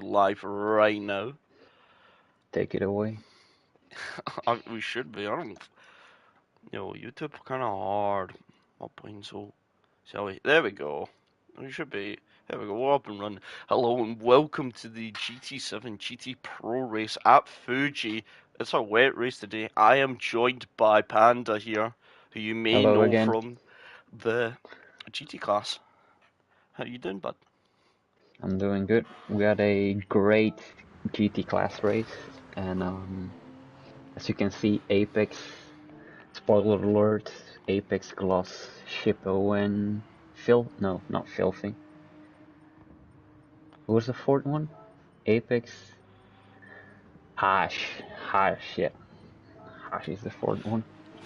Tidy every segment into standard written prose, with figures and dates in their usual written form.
live right now. Take it away. We should be. I don't. YouTube kind of hard. Not playing so. Shall we? There we go. We should be. There we go. We're up and running. Hello and welcome to the GT7 GTpro race at Fuji. It's a wet race today. I am joined by Panda here, who you may Hello know again. from the GT class. How you doing, bud? I'm doing good. We had a great GT class race, and as you can see, Apex, spoiler alert, Apex, Gloss, Shippo, and no, not Filthy. Who was the fourth one? Apex, Hash, yeah. Hash is the fourth one.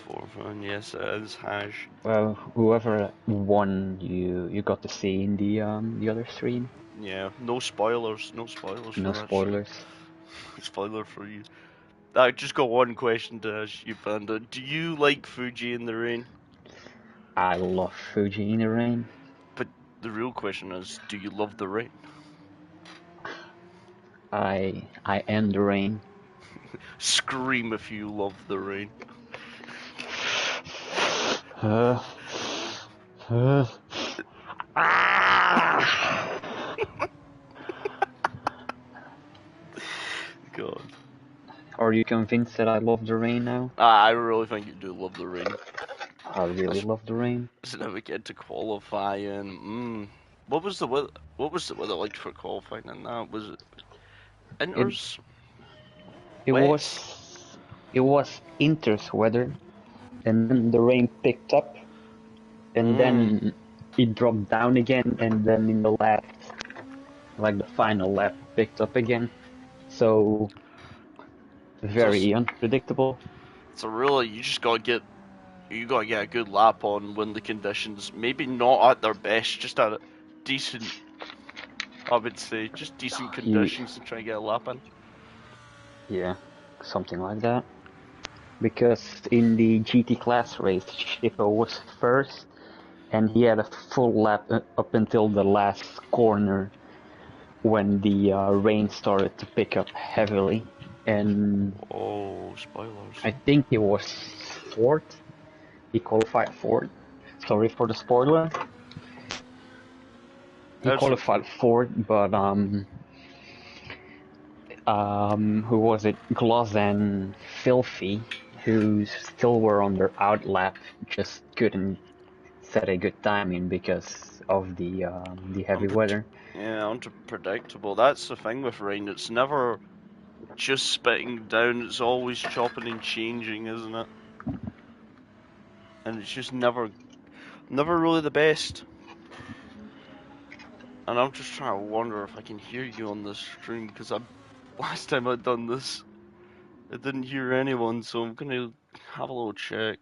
Fourth one, yes, it is Hash. Well, whoever won, you got to see in the other stream. Yeah, no spoilers. No spoilers for No that stream. spoilers. Spoiler for you. I just got one question to ask you, Panda. Do you like Fuji in the rain? I love Fuji in the rain. But the real question is, do you love the rain? I am the rain. Scream if you love the rain. God. Are you convinced that I love the rain now? I really think you do love the rain. I really love the rain. So now we get to qualifying. What was the weather? What was the weather like for qualifying? And that was it. Inters. It was Inter's weather, and then the rain picked up, and then it dropped down again, and then in the last, like the final lap, picked up again. So very unpredictable. So really, you gotta get a good lap on when the conditions maybe not at their best, just at a decent. I would say just decent conditions to try and get a lap in. Yeah, something like that. Because in the GT class race, Shippo was first, and he had a full lap up until the last corner when the rain started to pick up heavily. And oh, spoilers. I think he was fourth. He qualified fourth. Sorry for the spoiler. He qualified fourth, but who was it? Gloss and Filthy, who still were on their outlap, just couldn't set a good timing because of the heavy weather. Yeah, unpredictable. That's the thing with rain. It's never just spitting down. It's always chopping and changing, isn't it? And it's just never really the best. And I'm just trying to wonder if I can hear you on this stream, because last time I'd done this, I didn't hear anyone, so I'm gonna have a little check.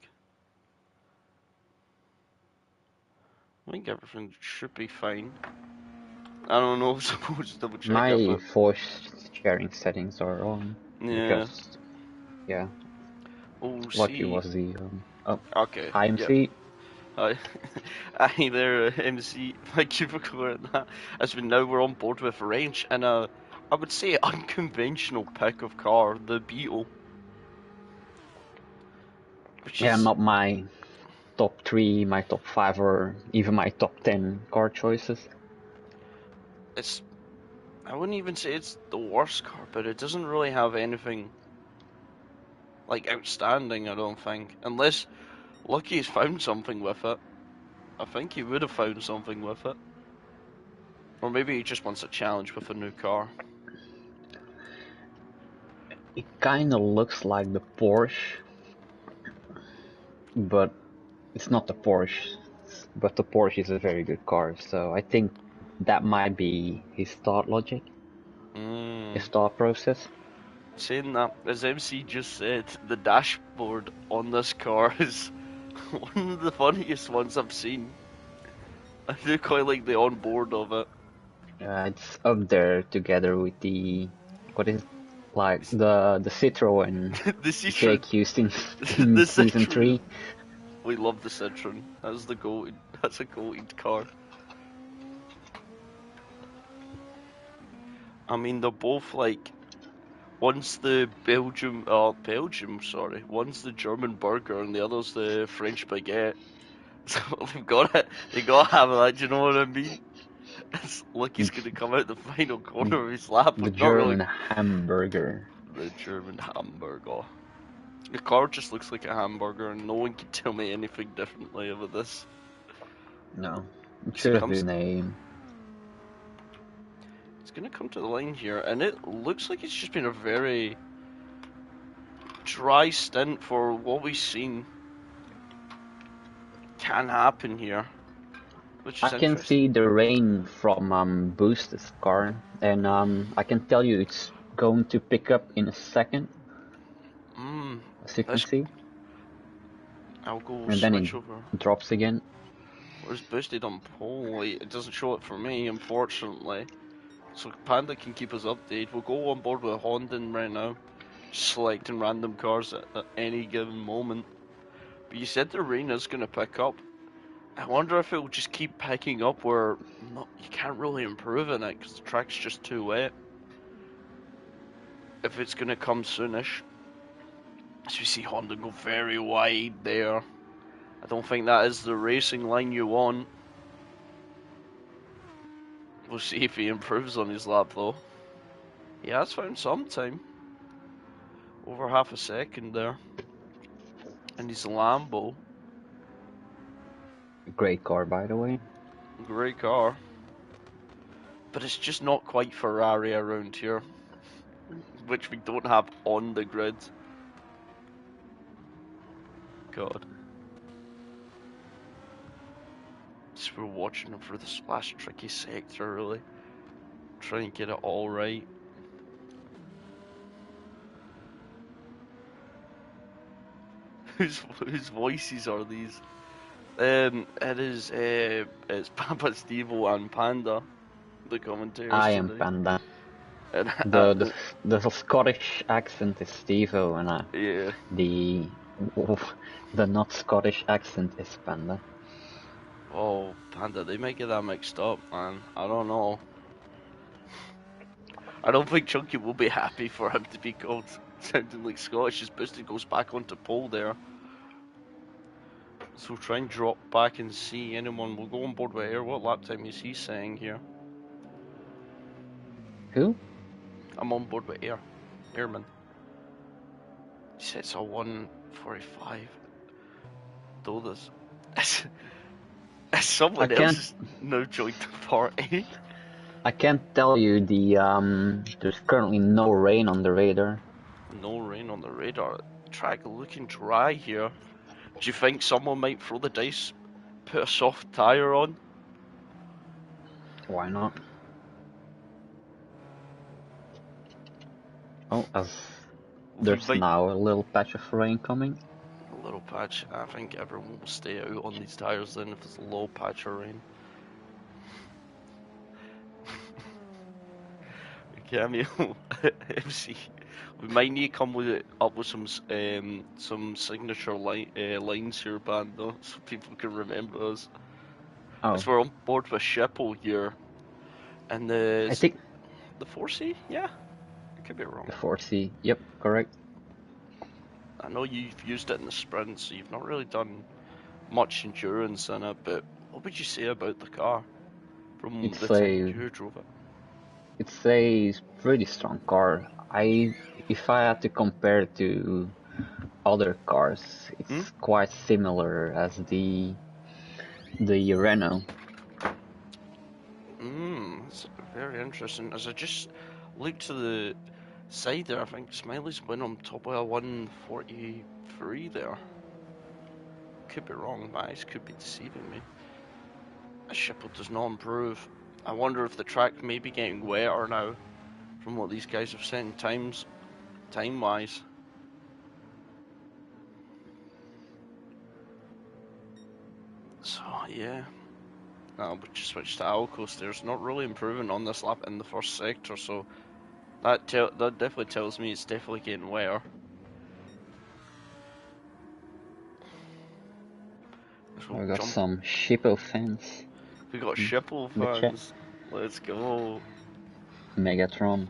I think everything should be fine. I don't know, I'm supposed to double check My voice sharing settings are on. Yeah. Because, yeah. Oh, Lucky was the okay. Hi MC. Hi. Hi there, MC. Thank you for clearing that. As we now we're on board with range and I would say unconventional pick of car, the Beetle. Yeah, not my top 3, my top 5, or even my top 10 car choices. I wouldn't even say it's the worst car, but it doesn't really have anything like outstanding, I don't think. Unless Lucky's found something with it. I think he would have found something with it. Or maybe he just wants a challenge with a new car. It kinda looks like the Porsche, but it's not the Porsche. But the Porsche is a very good car, so I think that might be his thought logic, his thought process. Saying that, as MC just said, the dashboard on this car is one of the funniest ones I've seen. I do quite like the onboard of it. It's up there together with the the Citroen the Citroen. Jake used in season 3. We love the Citroen. That's a goated car. I mean, they're both like, one's the Belgium, sorry. One's the German burger and the other's the French baguette. So they gotta have that, do you know what I mean? It's like he's gonna come out the final corner of his lap. The I'm not really. German hamburger. The German hamburger. The car just looks like a hamburger, and no one can tell me anything differently about this. No, it So should it have comes. been a. It's gonna come to the line here, and it looks like it's just been a very dry stint for what we've seen can happen here, which I is can interesting. see the rain from Boost's car, and I can tell you it's going to pick up in a second, as you can This see, I'll go and then it switch over. drops again. Where's boosted on pole? It doesn't show it for me, unfortunately. So Panda can keep us updated. We'll go on board with Honda right now, just selecting random cars at any given moment. But you said the rain is going to pick up. I wonder if it will just keep picking up where you can't really improve in it because the track's just too wet. If it's going to come soonish. As we see Honda go very wide there. I don't think that is the racing line you want. We'll see if he improves on his lap though. He has found some time. Over half a second there. And he's a Lambo. Great car, by the way. Great car. But it's just not quite Ferrari around here. Which we don't have on the grid. God. Just we're watching him for this last tricky sector, really. Try and get it all right. Whose voices are these? It's Papa Stevo and Panda, the commentators I am today. Panda. And The Scottish accent is Stevo, and yeah, the the not Scottish accent is Panda. oh Panda, they might get that mixed up, man. I don't know. I don't think Chunky will be happy for him to be called sounding like Scottish. His booster goes back onto pole there. So we'll try and drop back and see anyone. We'll go on board with Air. What lap time is he saying here? Who? I'm on board with Air. Airman. He says a 1:45. Though this. As someone else has now joined the party. I can't tell you there's currently no rain on the radar. No rain on the radar. Track looking dry here. Do you think someone might throw the dice, put a soft tyre on? Why not? Oh, as there's now a little patch of rain coming. A little patch. I think everyone will stay out on these tyres then if there's a low patch of rain. Cameo MC. We might need to come up with some signature lines here, band though, so people can remember us. Oh. As we're on board with Shipple here, and I think the 4C, yeah, I could be wrong. The 4C, yep, correct. I know you've used it in the sprint, so you've not really done much endurance in it. But what would you say about the car from the time you drove it? It's a pretty strong car. If I had to compare it to other cars, it's quite similar as the Renault. That's very interesting. As I just look to the side there, I think Smiley's went on top of a 143 there. Could be wrong, my eyes could be deceiving me. A Shipple does not improve. I wonder if the track may be getting wetter now from what these guys have said in time-wise. So, yeah. I'll just switch to Alcos. There's not really improving on this lap in the first sector, so that definitely tells me it's definitely getting wetter. We got some Shippo fans. We got Shippo fans. Let's go. Megatron.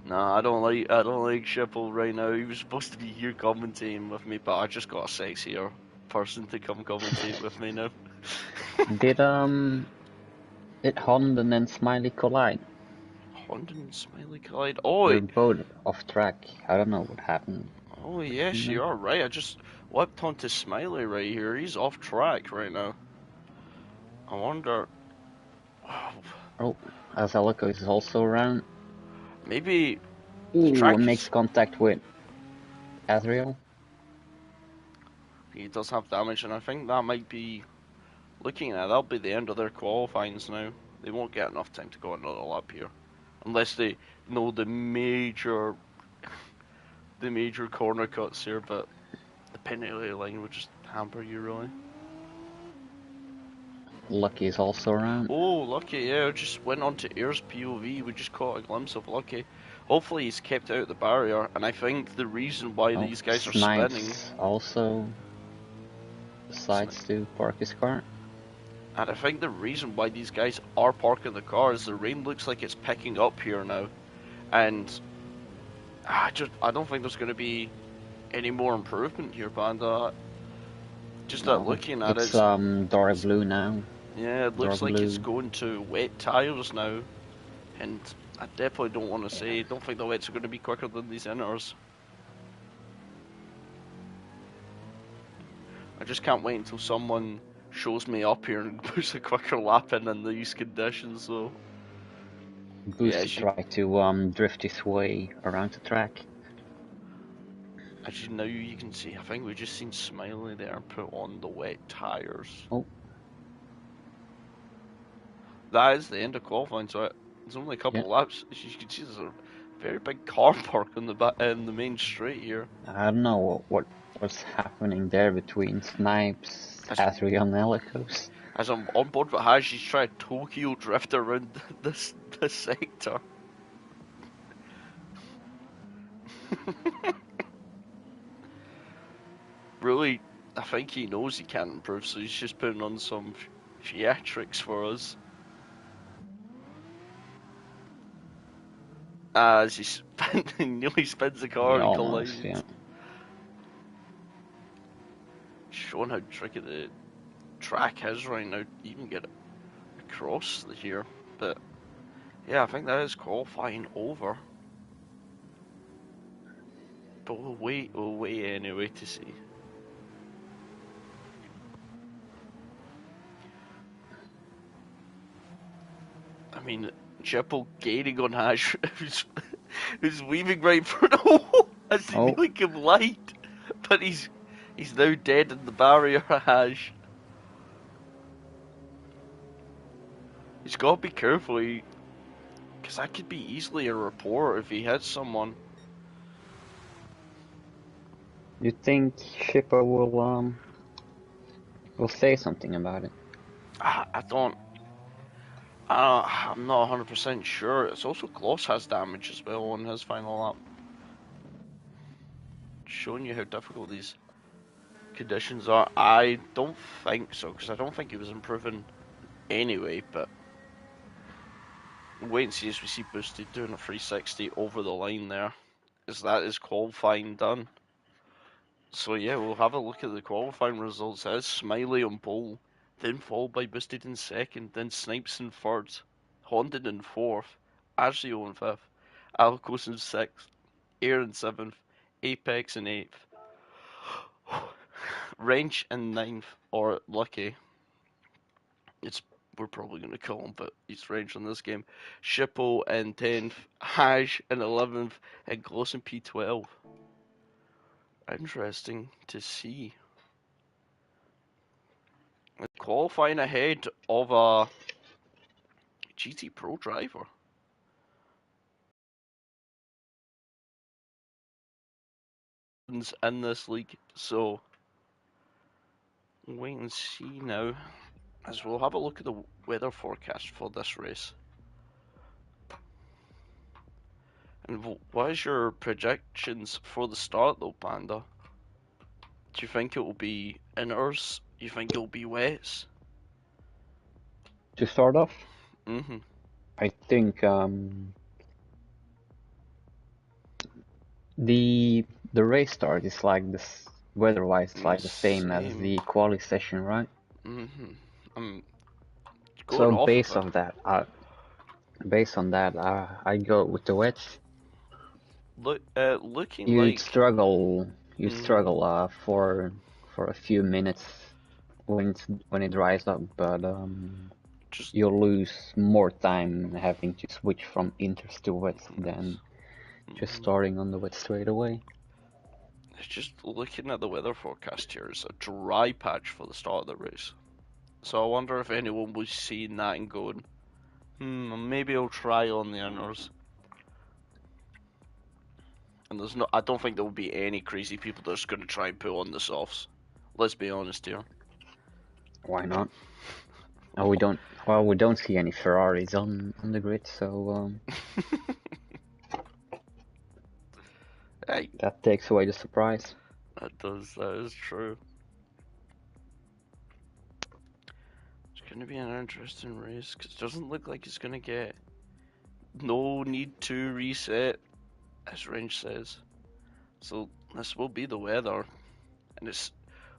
Nah, I don't like Shipple right now. He was supposed to be here commentating with me, but I just got a sexier person to come commentate with me now. Did Honda and Smiley collide? Honda and Smiley collide. Oh, They're both off track. I don't know what happened. oh yes, you are right. I just whipped onto Smiley right here. He's off track right now. I wonder. Oh, Azalico is also around. Maybe the Ooh, track makes is. contact with Azrael. He does have damage, and I think that might be. Looking at that'll be the end of their qualifyings now. They won't get enough time to go another lap here, unless they know the major corner cuts here. But the penalty line would just hamper you really. Lucky is also around. Oh, Lucky, yeah, just went on to Air's POV. We just caught a glimpse of Lucky. Hopefully he's kept out the barrier, and I think the reason why these guys are spinning. Snipes also decides to park his car. And I think the reason why these guys are parking the car is the rain looks like it's picking up here now. And I don't think there's going to be any more improvement here, Panda. Just at looking at it's it, dark blue now. yeah, it looks Dark like blue. it's going to wet tires now, and I definitely don't want to say, don't think the wets are going to be quicker than these inners. I just can't wait until someone shows me up here and puts a quicker lap in these conditions. So Boost try to drift his way around the track. As you know, you can see, I think we just seen Smiley there put on the wet tires. Oh. That is the end of qualifying, so it's only a couple of laps. As you can see, there's a very big car park in the main straight here. I don't know what's happening there between Snipes, Azrael, and Helicos. As I'm on board with Haj, he's trying to Tokyo drift around this sector. Really, I think he knows he can't improve, so he's just putting on some theatrics for us. As he nearly spins the car and collides. Yeah. Showing how tricky the track is right now to even get it across here. But yeah, I think that is qualifying over. But we'll wait anyway to see. I mean, Chipple gaining on Ash, who's weaving right for the hole as he nearly came light, but he's now dead in the barrier. Ash, he's got to be careful, because that could be easily a report if he hits someone. You think Shipper will say something about it? I'm not 100% sure. It's also Gloss has damage as well on his final lap. Showing you how difficult these conditions are. I don't think so, because I don't think he was improving anyway, but wait and see as we see Boosted doing a 360 over the line there. As that is qualifying done. So yeah, we'll have a look at the qualifying results. It is Smiley on pole, then followed by Boosted in second, then Snipes in third, Honda in fourth, Azio in fifth, Alcos in sixth, Air in seventh, Apex in eighth, Wrench in ninth, or Lucky. We're probably going to call him, but he's Wrench in this game. Shippo in 10th, Haj in 11th, and Gloss in P12. Interesting to see. Qualifying ahead of a GTpro driver. In this league, so wait and see now, as we'll have a look at the weather forecast for this race. And what is your projections for the start though, Panda? Do you think it will be inners? Do you think it will be wets? To start off? Mm-hmm. I think the race start is like this weather-wise, it's like the same as Same. the quali session, right? I'm going So off of it. based on that, I go with the wets. Looking You'd like. struggle, you Mhm. struggle for a few minutes when it dries up, but Just. you'll lose more time having to switch from inters to wets than just Mhm. starting on the wet straight away. Just looking at the weather forecast here, it's a dry patch for the start of the race. So I wonder if anyone was seeing that and going, maybe I'll try on the inners. And I don't think there will be any crazy people that's going to try and put on the softs. Let's be honest here. Why not? Oh, we don't see any Ferraris on the grid, so Hey, that takes away the surprise. that is true. It's going to be an interesting race because it doesn't look like it's going to get no need to reset, as range says. So this will be the weather, and it's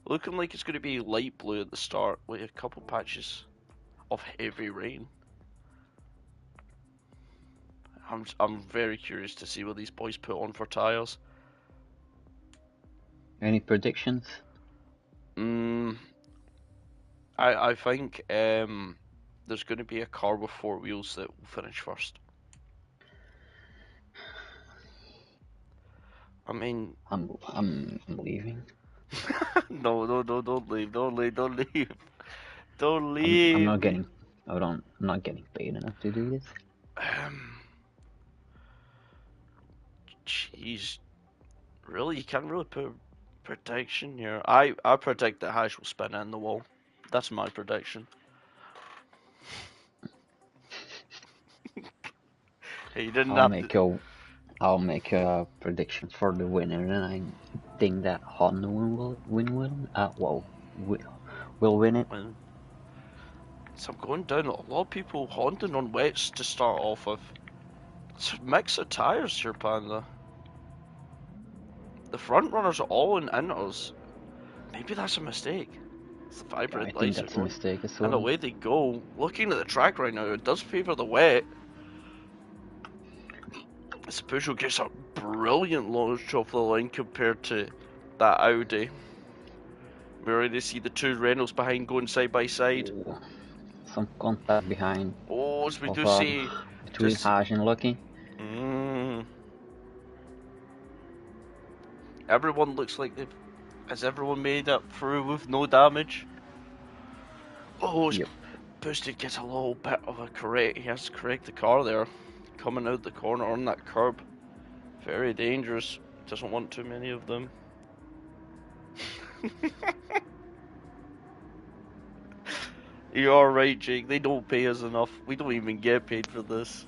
looking like it's going to be light blue at the start with a couple patches of heavy rain. I'm very curious to see what these boys put on for tyres. Any predictions? Mm, I think there's going to be a car with four wheels that will finish first. I mean, I'm leaving. no, don't leave, don't leave, don't leave, don't I'm leave not me. getting I'm not getting paid enough to do this. Um, Jeez, really, you can't really put prediction here. I predict that Hash will spin in the wall. That's my prediction. Hey, you didn't I'll have to. make a I'll make a prediction for the winner, and I think that Honda will win it. Well, so I'm going down. A lot of people haunting on wets to start off with. It's a mix of tyres here, Panda. The front runners are all in inters. Maybe that's a mistake. It's the Yeah, I vibrant think lights are that's a going. mistake as And well. away they go. Looking at the track right now, it does favour the wet. This Peugeot gets a brilliant launch off the line compared to that Audi. We already see the two Renaults behind going side by side. Ooh, some contact behind Oh, as we of do see, between just Haas and Lucky. mm, everyone looks like they've. Has everyone made it through with no damage? Oh, Yep. Boosted gets a little bit of a correct. He has to correct the car there, coming out the corner on that curb. Very dangerous. Doesn't want too many of them. You're right, Jake. They don't pay us enough. We don't even get paid for this.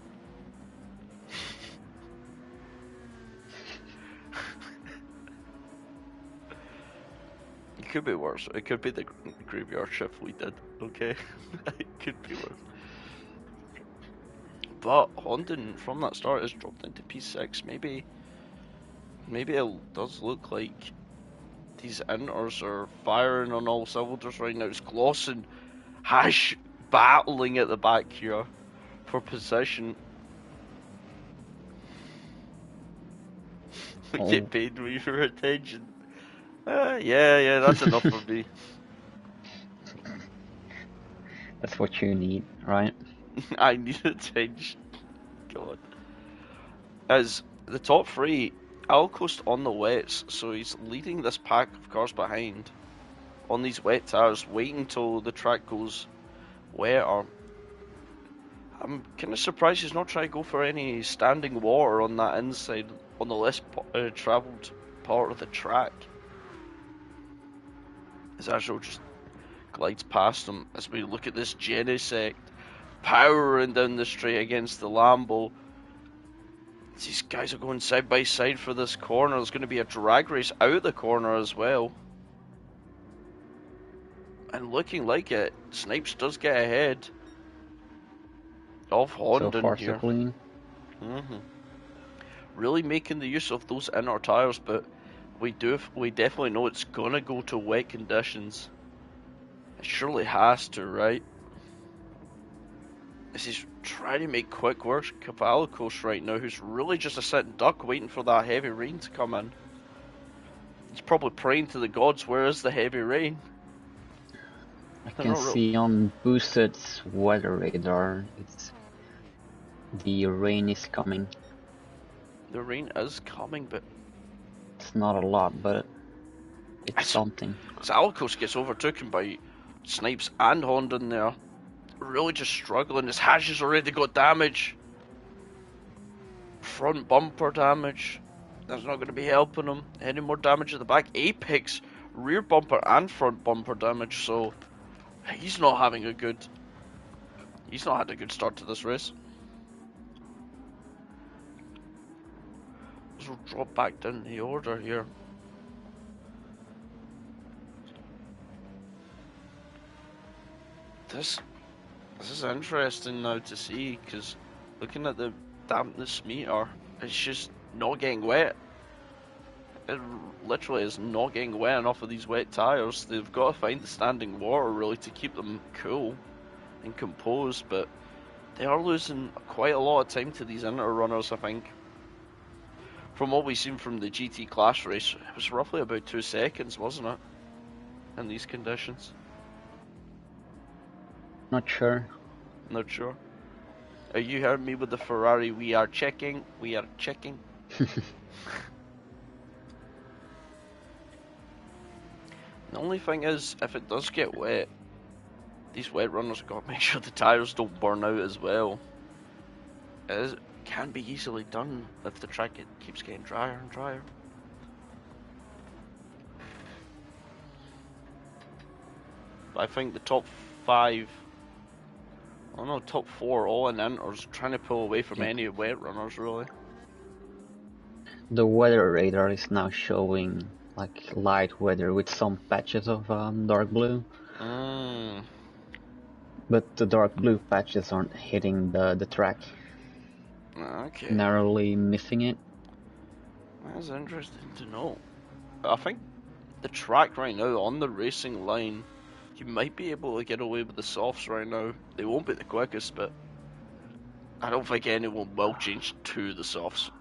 It could be worse. It could be the graveyard shift we did. Okay, it could be worse. But Honden from that start has dropped into P6. Maybe it does look like these inters are firing on all cylinders right now. It's Gloss and Hash battling at the back here for position. We Oh, get paid for attention. Yeah, that's enough for me. that's what you need, right? I need attention. God. As the top three, Alcoast on the wets, so he's leading this pack of cars behind on these wet tires, waiting till the track goes wetter. I'm kind of surprised he's not trying to go for any standing water on that inside, on the less travelled part of the track. As Ashel just glides past him as we look at this Genesect powering down the straight against the Lambo. These guys are going side by side for this corner. There's going to be a drag race out the corner as well. And looking like it, Snipes does get ahead. Of So Honda far, so here. clean. Really making the use of those inner tires, but we definitely know it's gonna go to wet conditions. It surely has to, right? This is trying to make quick work of Alicos right now, who's really just a sitting duck waiting for that heavy rain to come in. He's probably praying to the gods, where is the heavy rain? I can see on Boosted's weather radar, the rain is coming. The rain is coming, but it's not a lot, but it's something. As Alicos gets overtaken by Snipes and Honda in there, really just struggling. His hatch has already got damage. Front bumper damage. That's not going to be helping him. Any more damage at the back. Apex, rear bumper and front bumper damage, so he's not having a good... He's not had a good start to this race. So we'll drop back down the order here. This is interesting now to see, because looking at the dampness meter, it's just not getting wet. It literally is not getting wet enough of these wet tyres. They've got to find the standing water really to keep them cool and composed, but they are losing quite a lot of time to these inner runners, I think. From what we've seen from the GT class race, it was roughly about 2 seconds, wasn't it? In these conditions. Not sure. Not sure. Are you hearing me with the Ferrari? We are checking. We are checking. The only thing is, if it does get wet, these wet runners have got to make sure the tyres don't burn out as well. It can be easily done if the track keeps getting drier and drier. But I think the top 5, oh no, top 4 all in inters, trying to pull away from any wet runners really. The weather radar is now showing like light weather with some patches of dark blue. But the dark blue patches aren't hitting the track. Okay. Narrowly missing it. That's interesting to know. I think the track right now on the racing line, you might be able to get away with the softs right now. They won't be the quickest, but I don't think anyone will change to the softs.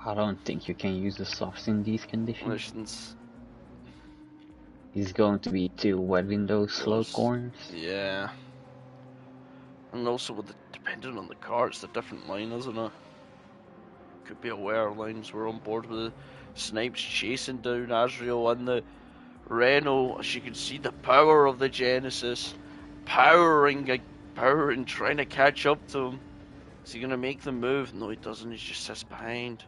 I don't think you can use the softs in these conditions. It's going to be too wet in those slow corners. Yeah. And also, with depending on the car, it's a different line, isn't it? Could be aware lines. We're on board with the Snipes chasing down Azrael and the Renault. As you can see, the power of the Genesis. Powering, trying to catch up to him. Is he going to make the move? No, he doesn't. He just sits behind.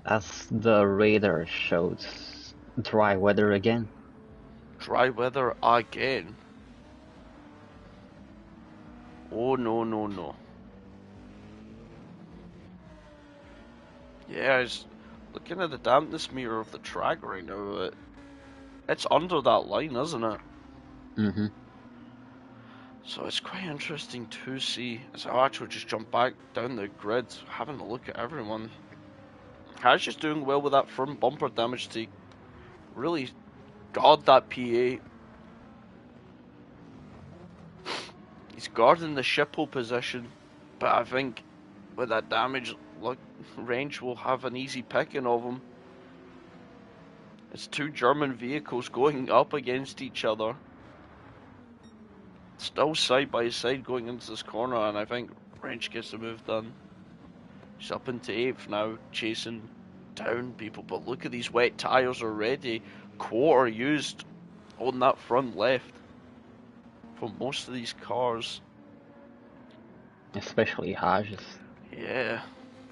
As the radar shows, dry weather again. Dry weather again? Oh, no, no, no. Yeah, I was looking at the dampness meter of the track right now. It's under that line, isn't it? Mm-hmm. So it's quite interesting to see. So I'll actually just jump back down the grid, having a look at everyone. Hash just doing well with that front bumper damage to really guard that PA. He's guarding the shipple position, but I think with that damage, look, range will have an easy picking of him. It's 2 German vehicles going up against each other. Still side by side going into this corner, and I think Range gets the move done. He's up into 8th now, chasing down people, but look at these wet tyres already. Quarter used on that front left for most of these cars. Especially Hodges. Yeah,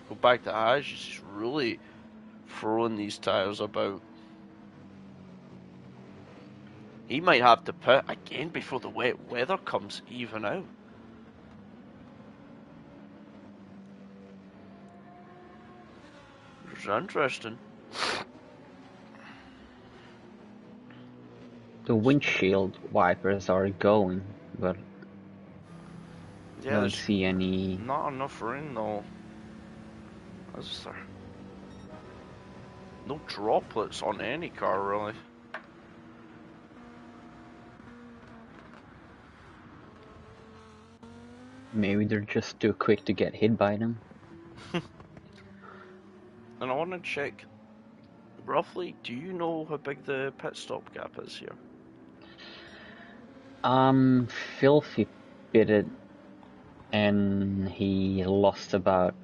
go back to Hodges, he's really throwing these tyres about. He might have to pit again before the wet weather comes even out. It's interesting. The windshield wipers are going, but Yeah, Don't there's see any. not enough rain though. Is there? No droplets on any car really. Maybe they're just too quick to get hit by them. And I want to check, roughly, do you know how big the pit stop gap is here? Filthy pitted, and he lost about.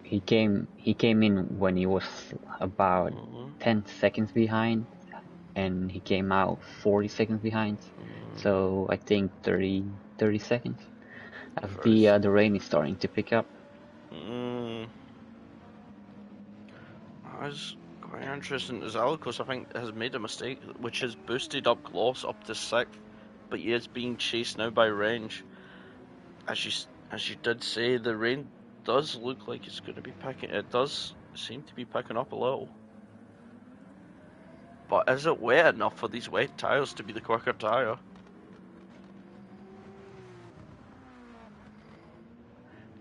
He came in when he was about 10 seconds behind, and he came out 40 seconds behind. So I think 30 seconds. As the rain is starting to pick up. That's quite interesting as well, because I think has made a mistake, which has boosted up gloss up to 6th, but he is being chased now by range. As you did say, the rain does look like it's going to be picking. It does seem to be picking up a little. But is it wet enough for these wet tyres to be the quicker tyre?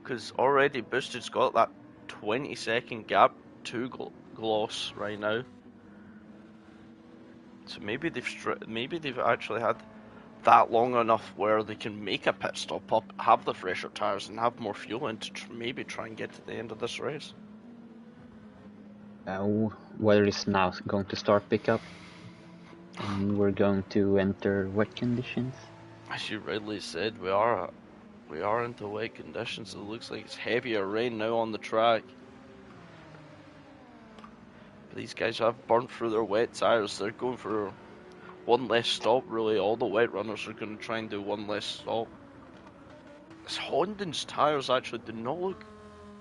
Because already Boosted's got that 20-second gap to gloss right now. So maybe they've actually had that long enough where they can make a pit stop up, have the fresher tyres, and have more fuel in to maybe try and get to the end of this race. Weather is now going to start pick up, and we're going to enter wet conditions. As you rightly said, we are into wet conditions. It looks like it's heavier rain now on the track. But these guys have burnt through their wet tyres. They're going for one less stop, really. All the wet runners are going to try and do one less stop. This Honden's tyres actually do not look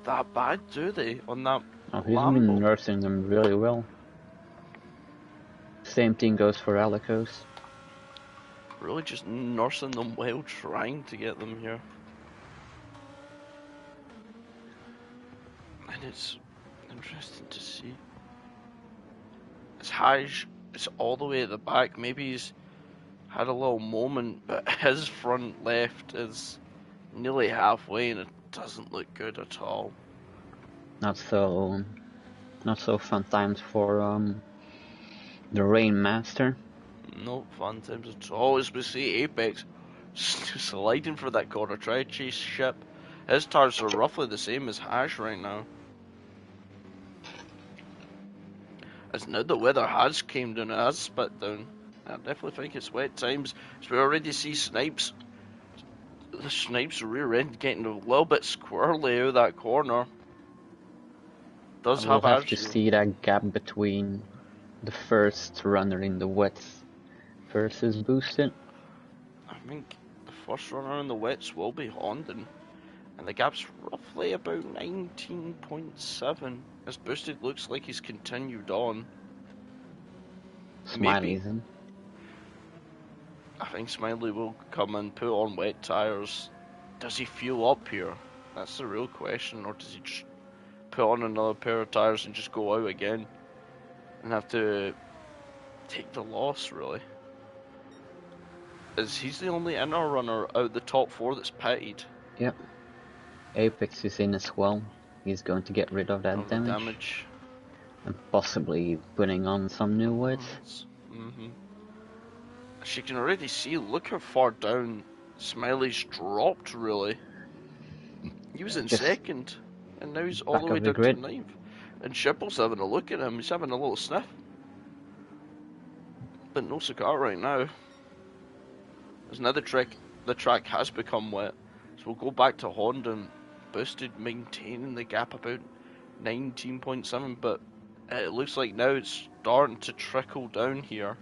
that bad, do they, on that He's Lambo? been nursing them really well. Same thing goes for Alico's. Really just nursing them well, trying to get them here. And it's interesting to see. It's Haj, it's all the way at the back. Maybe he's had a little moment, but his front left is nearly halfway and it doesn't look good at all. Not so fun times for the Rainmaster. No fun times at all. As we see Apex sliding for that corner, try to chase Ship. His tires are roughly the same as Hash right now. As now the weather has came down, it has spit down. I definitely think it's wet times. As we already see Snipes. The Snipes rear end getting a little bit squirrely out of that corner. We'll have to see that gap between the first runner in the wets versus Boosted. I think the first runner in the wets will be Honden, and the gap's roughly about 19.7. As Boosted looks like he's continued on. Smiley's in. I think Smiley will come and put on wet tyres. Does he fuel up here? That's the real question, or does he just put on another pair of tyres and just go out again and have to take the loss, really? As he's the only inner runner out the top 4 that's pitted. Yep. Apex is in as well. He's going to get rid of that damage. And possibly putting on some new wets. As you can already see, look how far down Smiley's dropped, really. He was in second, and now he's all the way down to 9th. And Shipple's having a look at him, he's having a little sniff. But no cigar right now. There's another trick, the track has become wet. So we'll go back to Honda and Boosted, maintaining the gap about 19.7, but it looks like now it's starting to trickle down here.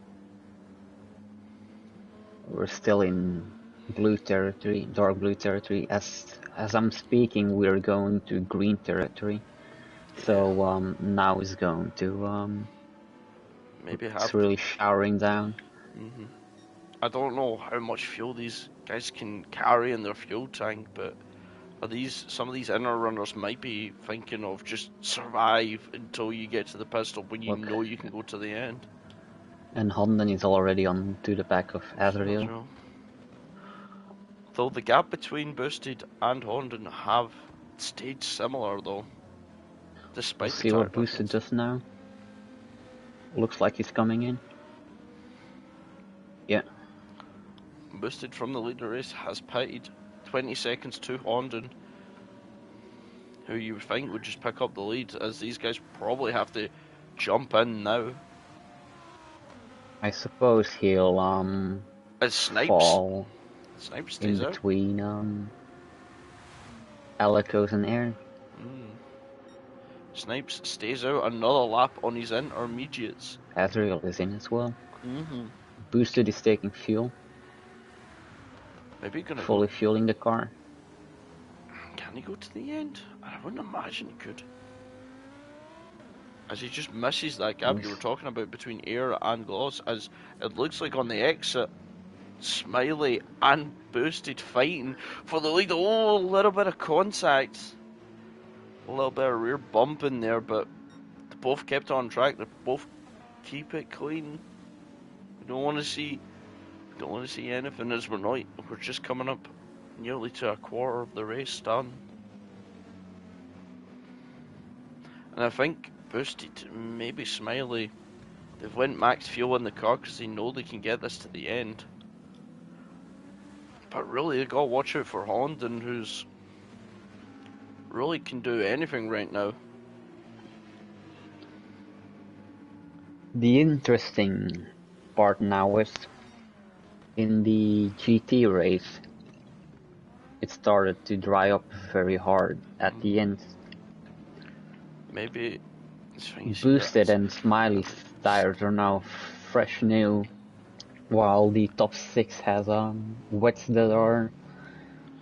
We're still in blue territory, dark blue territory. As I'm speaking, we're going to green territory. So now it's going to maybe have. It's really showering down. I don't know how much fuel these guys can carry in their fuel tank, but some of these inner runners might be thinking of just survive until you get to the pit stop when you know you can go to the end. And Honden is already on to the back of Azrael. Though the gap between Boosted and Honden have stayed similar though, We'll despite the see tire what Boosted difference. does now. Looks like he's coming in. Yeah. Boosted from the leader race has pitted 20 seconds to Honden, who you would think would just pick up the lead, as these guys probably have to jump in now. I suppose he'll As Snipes fall stays in out. between Alicos and Air. Snipes stays out another lap on his intermediates. Azrael is in as well. Mm-hmm. Boosted is taking fuel. Maybe gonna Fully go. fueling the car. Can he go to the end? I wouldn't imagine he could. As he just misses that gap you were talking about between Air and Gloss, as it looks like on the exit, Smiley and Boosted fighting for the lead. Oh, a little bit of contact. A little bit of rear bump in there, but they both kept on track. They both keep it clean. We don't want to see anything, as we're just coming up nearly to a quarter of the race done. And I think Boosted, maybe Smiley, they've went max fuel in the car because they know they can get this to the end. But really, they got to watch out for Honden, who's really can do anything right now. The interesting part now is in the GT race, it started to dry up very hard at the end. Maybe Boosted and Smiley's tires are now fresh new, while the top 6 has wets that are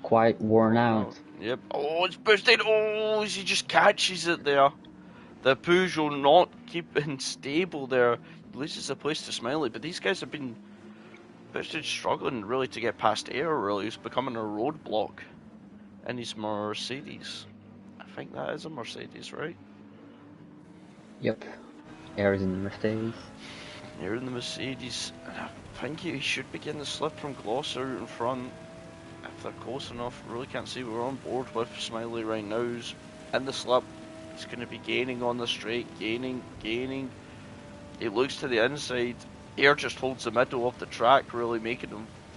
quite worn out. Yep. Oh, it's Boosted. Oh, he just catches it there. The Peugeot not keeping stable there. Loses the place to Smiley, but these guys have been Boosted struggling really to get past Air. Really, he's becoming a roadblock in his Mercedes. I think that is a Mercedes, right? Yep. Air is in the Mercedes. Air in the Mercedes. And I think he should be getting the slip from Gloss out in front. If they're close enough, really can't see. We're on board with Smiley right now. He's in the slip. He's going to be gaining on the straight, gaining. He looks to the inside. Air just holds the middle of the track, really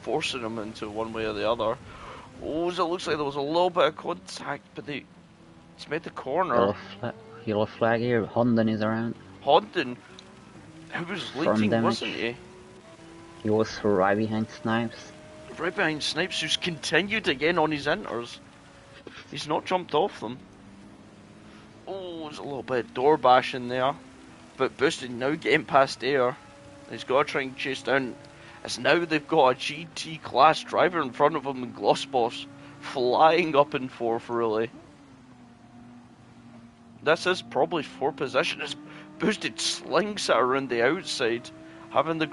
forcing him into one way or the other. Oh, so it looks like there was a little bit of contact, but he's made the corner. Yellow flag here. Honden is around. Honden, who was leading, wasn't he? He was right behind Snipes. Right behind Snipes, who's continued again on his inters. He's not jumped off them. Oh, there's a little bit of door bashing there. But Boosted now getting past Air. He's got to try and chase down. As now they've got a GT class driver in front of him in Glossboss, flying up in fourth, really. This is probably fourth position as Boosted slings it around the outside, having the...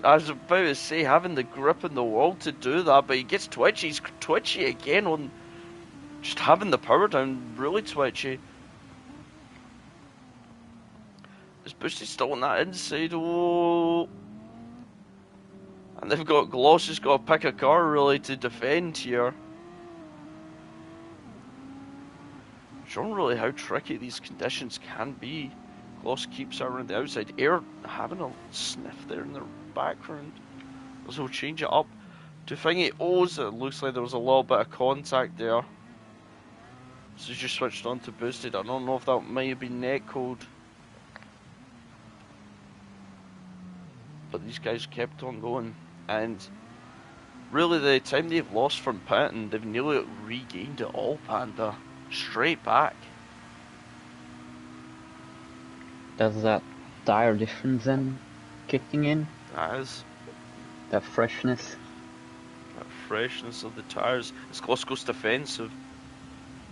I was about to say, having the grip in the world to do that, but he gets twitchy. He's twitchy again on just having the power down, really twitchy. Is Boosted still on that inside? Oh. And they've got Gloss who's got to pick a car really to defend here. Showing really how tricky these conditions can be. Gloss keeps around the outside. Air having a sniff there in the background. So we'll change it up to thingy. Oh, so it looks like there was a little bit of contact there. So he's just switched on to Boosted. I don't know if that might have been netcode. But these guys kept on going. And really the time they've lost from pitting, they've nearly regained it all, Panda. Straight back. Does that tire difference then kicking in? That is. That freshness. That freshness of the tires. As Gloss goes defensive.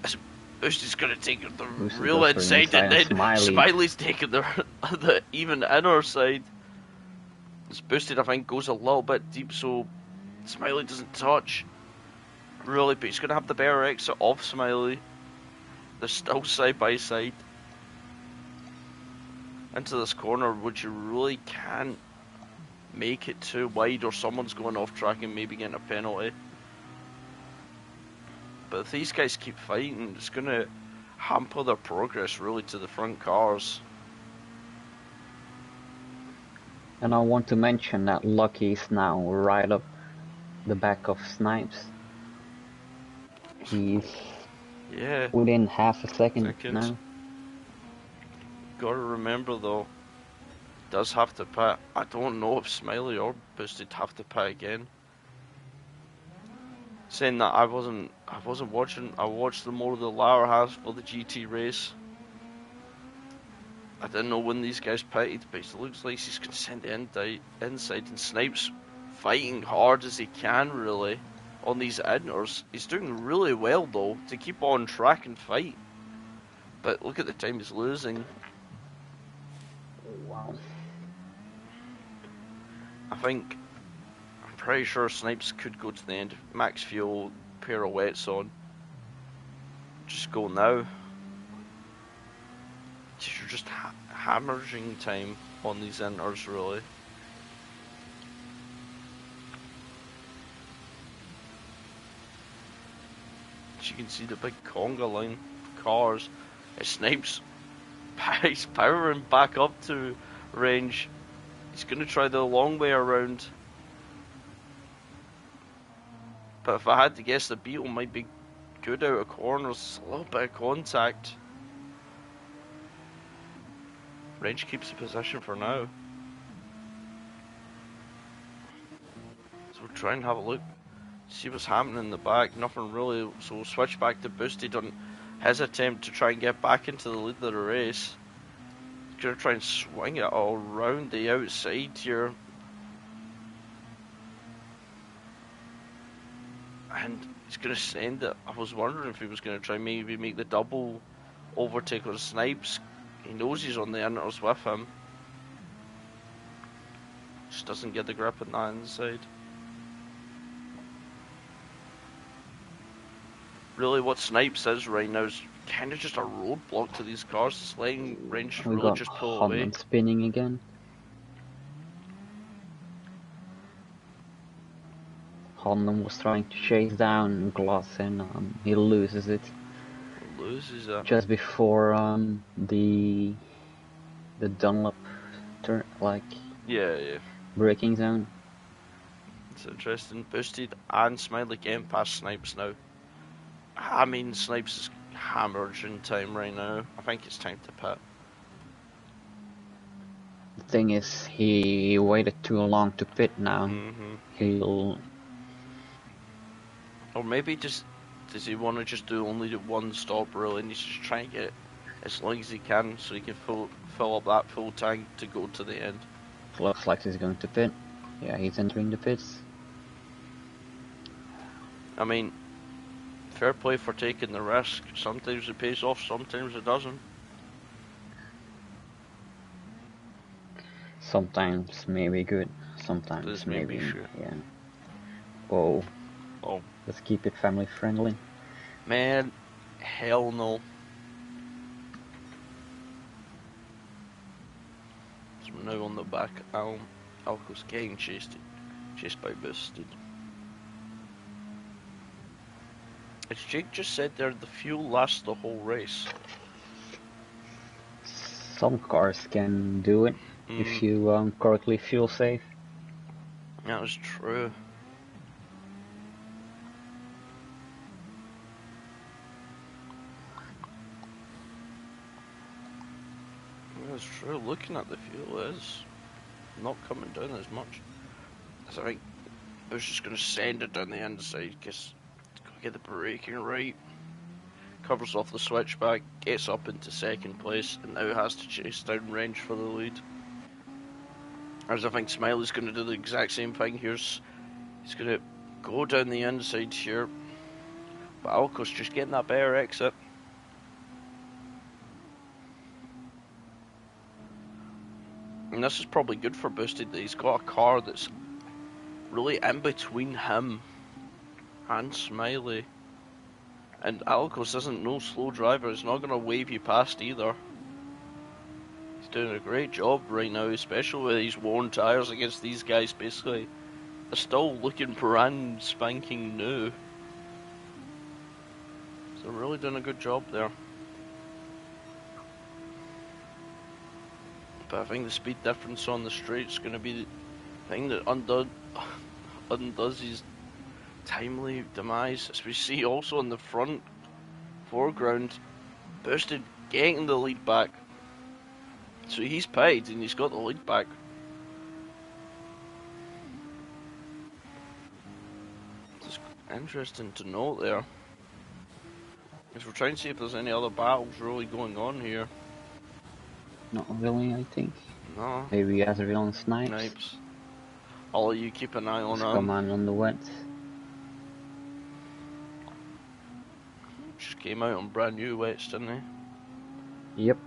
As Boosted's going to take the real inside, and then Smiley's taking the even inner side. As Boosted, I think, goes a little bit deep, so Smiley doesn't touch. Really, but he's going to have the better exit off Smiley. They're still side by side. Into this corner, which you really can't make it too wide, or someone's going off track and maybe getting a penalty. But if these guys keep fighting, it's going to hamper their progress really to the front cars. And I want to mention that Lucky is now right up the back of Snipes. He's within half a second now. Gotta remember though, does have to pit. I don't know if Smiley or Boosted have to pit again. Saying that, I wasn't watching. I watched the more of the latter half of the GT race. I didn't know when these guys pitted, but it looks like he's going to send the inside, and Snipes fighting hard as he can really on these inners. He's doing really well though to keep on track and fight. But look at the time he's losing. Wow. I'm pretty sure Snipes could go to the end. Max fuel, pirouettes on. Just go now. You're just hammering time on these inters, really. As you can see, the big conga line of cars. Snipes, he's powering back up to range. He's going to try the long way around. But if I had to guess, the Beetle might be good out of corners. A little bit of contact. Range keeps the position for now. So we'll try and have a look. See what's happening in the back. Nothing really. So we'll switch back to Boosted on his attempt to try and get back into the lead of the race. He's going to try and swing it all around the outside here. And he's going to send it. I was wondering if he was going to try maybe make the double overtake on Snipes. He knows he's on the inters with him. Just doesn't get the grip on that inside. Really what Snipes is right now is kind of just a roadblock to these cars. It's letting Range really just pull away. Spinning again. Honda was trying to chase down Gloss and he loses it. Loses it. Just before the Dunlop turn, like braking zone. It's interesting. Boosted and Smiley getting past Snipes now. I mean, Snipes is hammered in time right now. I think it's time to pit. The thing is, he waited too long to pit now. He'll... Or maybe does he want to just do only one stop really, and he's just trying to get it as long as he can so he can fill up that full tank to go to the end. Looks like he's going to pit. Yeah, he's entering the pits. I mean, fair play for taking the risk. Sometimes it pays off, sometimes it doesn't. Sometimes maybe good, sometimes maybe sure. Yeah. Whoa. Oh. Let's keep it family friendly. Man, hell no. So we're now on the back. Alco's getting chased by Boosted. As Jake just said there, the fuel lasts the whole race. Some cars can do it if you correctly fuel safe. That is true. That's true. Looking at the fuel is not coming down as much. So I think I was just going to send it down the inside because it's got to get the braking right. Covers off the switchback, gets up into second place, and now has to chase down Range for the lead. As I think Smiley's going to do the exact same thing here. He's going to go down the inside here, but Alco's just getting that better exit. And this is probably good for Boosted that he's got a car that's really in between him and Smiley. And Alcos isn't no slow driver, he's not going to wave you past either. He's doing a great job right now, especially with these worn tyres against these guys. Basically, they're still looking brand spanking new. So they're really doing a good job there. But I think the speed difference on the straight is going to be the thing that undoes his timely demise. As we see also in the front foreground, Boosted getting the lead back. So he's paid and he's got the lead back. It's interesting to note there. Because we're trying to see if there's any other battles really going on here. Not really, I think. No. Maybe Azrael and Snipes. Snipes. I'll let you keep an eye on Just him. come on the wet. Just came out on brand new wets, didn't he? Yep.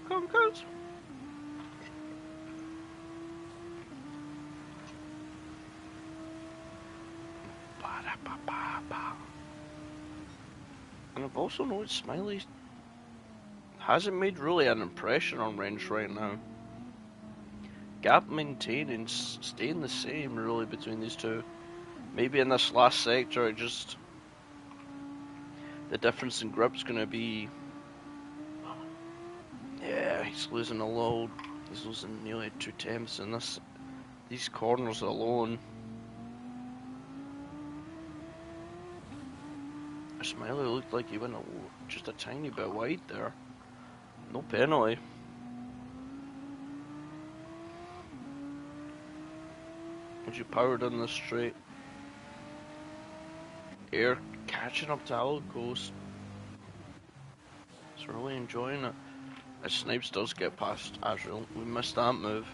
Conquers. And I've also noticed Smiley hasn't made really an impression on Wrench right now. Gap maintaining, staying the same really between these two. Maybe in this last sector, the difference in grip's going to be. Yeah, he's losing a load. He's losing nearly 2/10 in these corners alone. Smiley looked like he went just a tiny bit wide there. No penalty. As you powered on the straight. Air catching up to Alcos. He's really enjoying it. As Snipes does get past Azrael, we missed that move.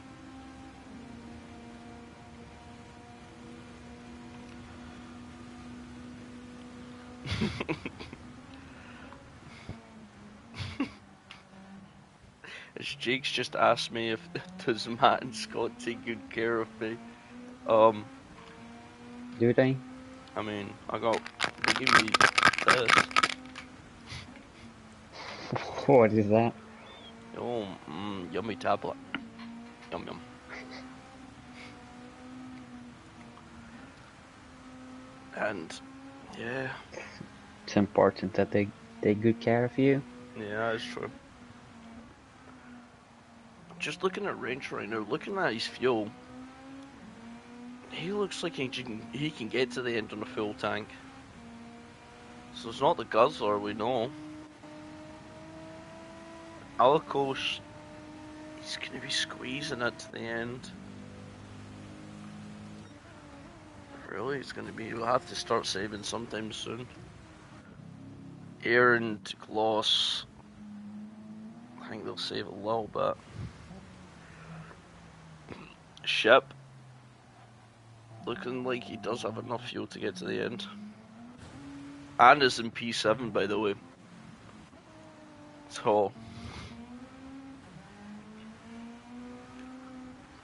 As Jake's just asked me if does Matt and Scott take good care of me. Do they? I mean, they give me this. What is that? Oh, yummy tablet. Yum yum. And yeah, It's important that they take good care of you. yeah, that's true. Just looking at Range right now, looking at his fuel, he looks like he can get to the end on a full tank. So it's not the guzzler we know. Alikos, he's going to be squeezing it to the end. Really, it's going to be, we'll have to start saving sometime soon. Air and Gloss, I think they'll save a little bit. Ship, looking like he does have enough fuel to get to the end. And is in P7, by the way. So,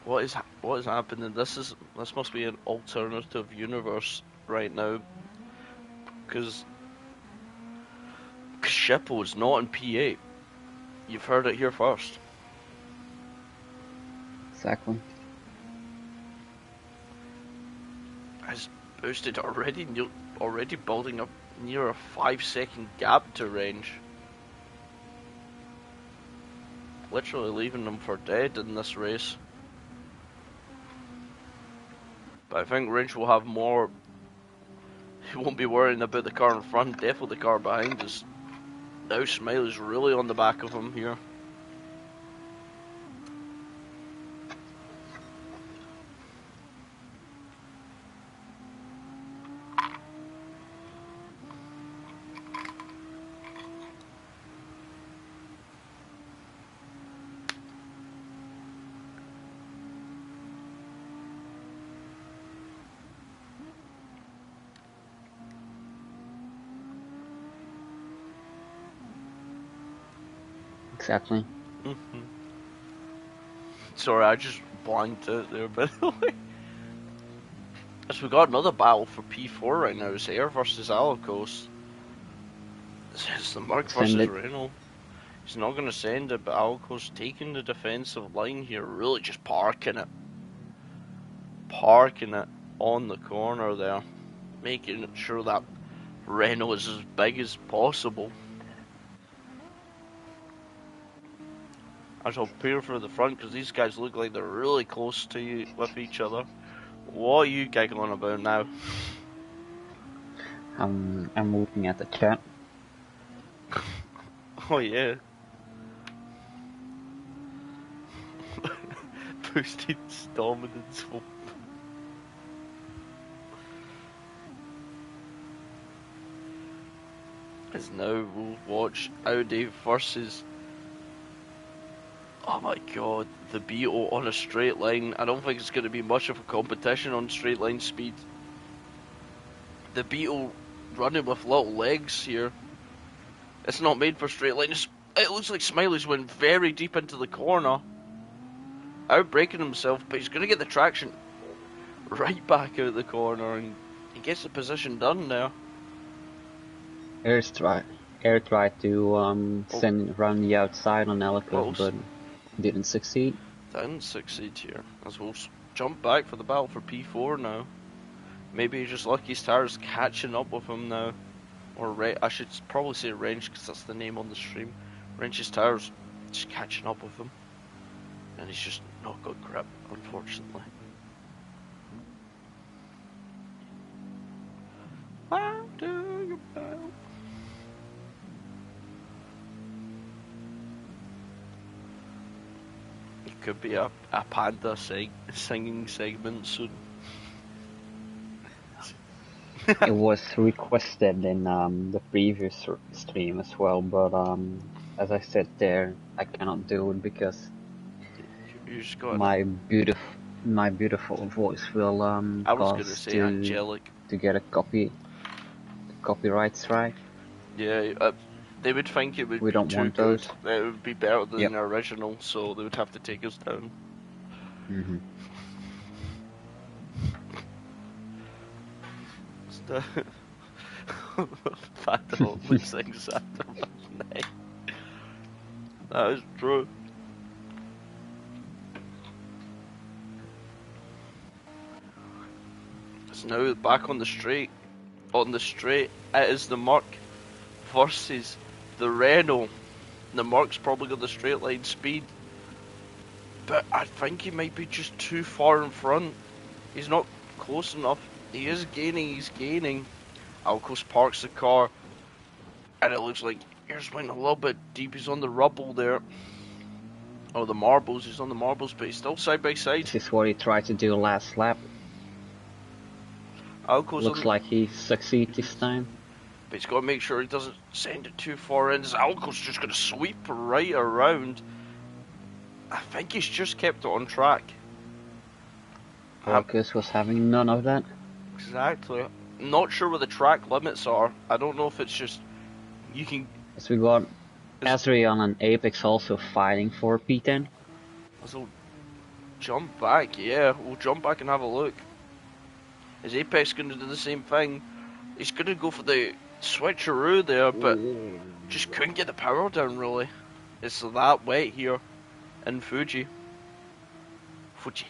what is happening? This must be an alternative universe right now, because Shippo is not in P8. You've heard it here first. Exactly. Has boosted already building up near a 5-second gap to Range. Literally leaving them for dead in this race. But I think Range will have more. He won't be worrying about the car in front, definitely the car behind us. Now Smiley's really on the back of him here. Exactly. Sorry, I just blanked out there, by the way. As we got another battle for P4 right now, it's Air versus Alikos. It's the Mark versus Renault. He's not going to send it, but Alco's taking the defensive line here, really just parking it. Parking it on the corner there, making sure that Renault is as big as possible. I shall peer for the front because these guys look like they're really close to you with each other. What are you giggling about now? I'm looking at the chat. Oh yeah. Boosted dominance. As now we'll watch Audi versus, oh my god, the Beetle on a straight line. I don't think it's going to be much of a competition on straight line speed. The Beetle running with little legs here. It's not made for straight lines. It looks like Smiley's went very deep into the corner, outbraking himself, but he's going to get the traction right back out the corner, and he gets the position done there. Air tried to send it around the outside on Ellicott, but didn't succeed. Didn't succeed here. As we'll jump back for the battle for P4 now. Maybe he's just lucky his tires catching up with him now. Or I should probably say Wrench, because that's the name on the stream. Wrench's tires just catching up with him. And he's just not got grip, unfortunately. Why do you bow? It could be a panda singing segment soon. It was requested in the previous stream as well, but as I said there, I cannot do it because my beautiful voice will I was gonna say angelic to get a copyright strike. Yeah, they would think it would be too good. Those. It would be better than the original, so they would have to take us down. Mm-hmm. Phantom only sings after my name. That is true. It's now back on the straight. On the straight, it is the Merc versus the Renault. The Merc's probably got the straight line speed, but I think he might be just too far in front. He's not close enough. He is gaining, he's gaining. Alcos parks the car, and it looks like here's went a little bit deep. He's on the rubble there. Oh, the marbles. He's on the marbles, but he's still side by side. This is what he tried to do last lap. Alcos looks like he succeeds this time. But he's got to make sure he doesn't send it too far in. Alco's just going to sweep right around. I think he's just kept it on track. Alcos was having none of that. Exactly. Not sure what the track limits are. I don't know if it's just you can. As we got Azrion and Apex also fighting for P10. So jump back, yeah. We'll jump back and have a look. Is Apex going to do the same thing? He's going to go for the switcheroo there, but just couldn't get the power down really. It's that wet here in Fuji. Fuji.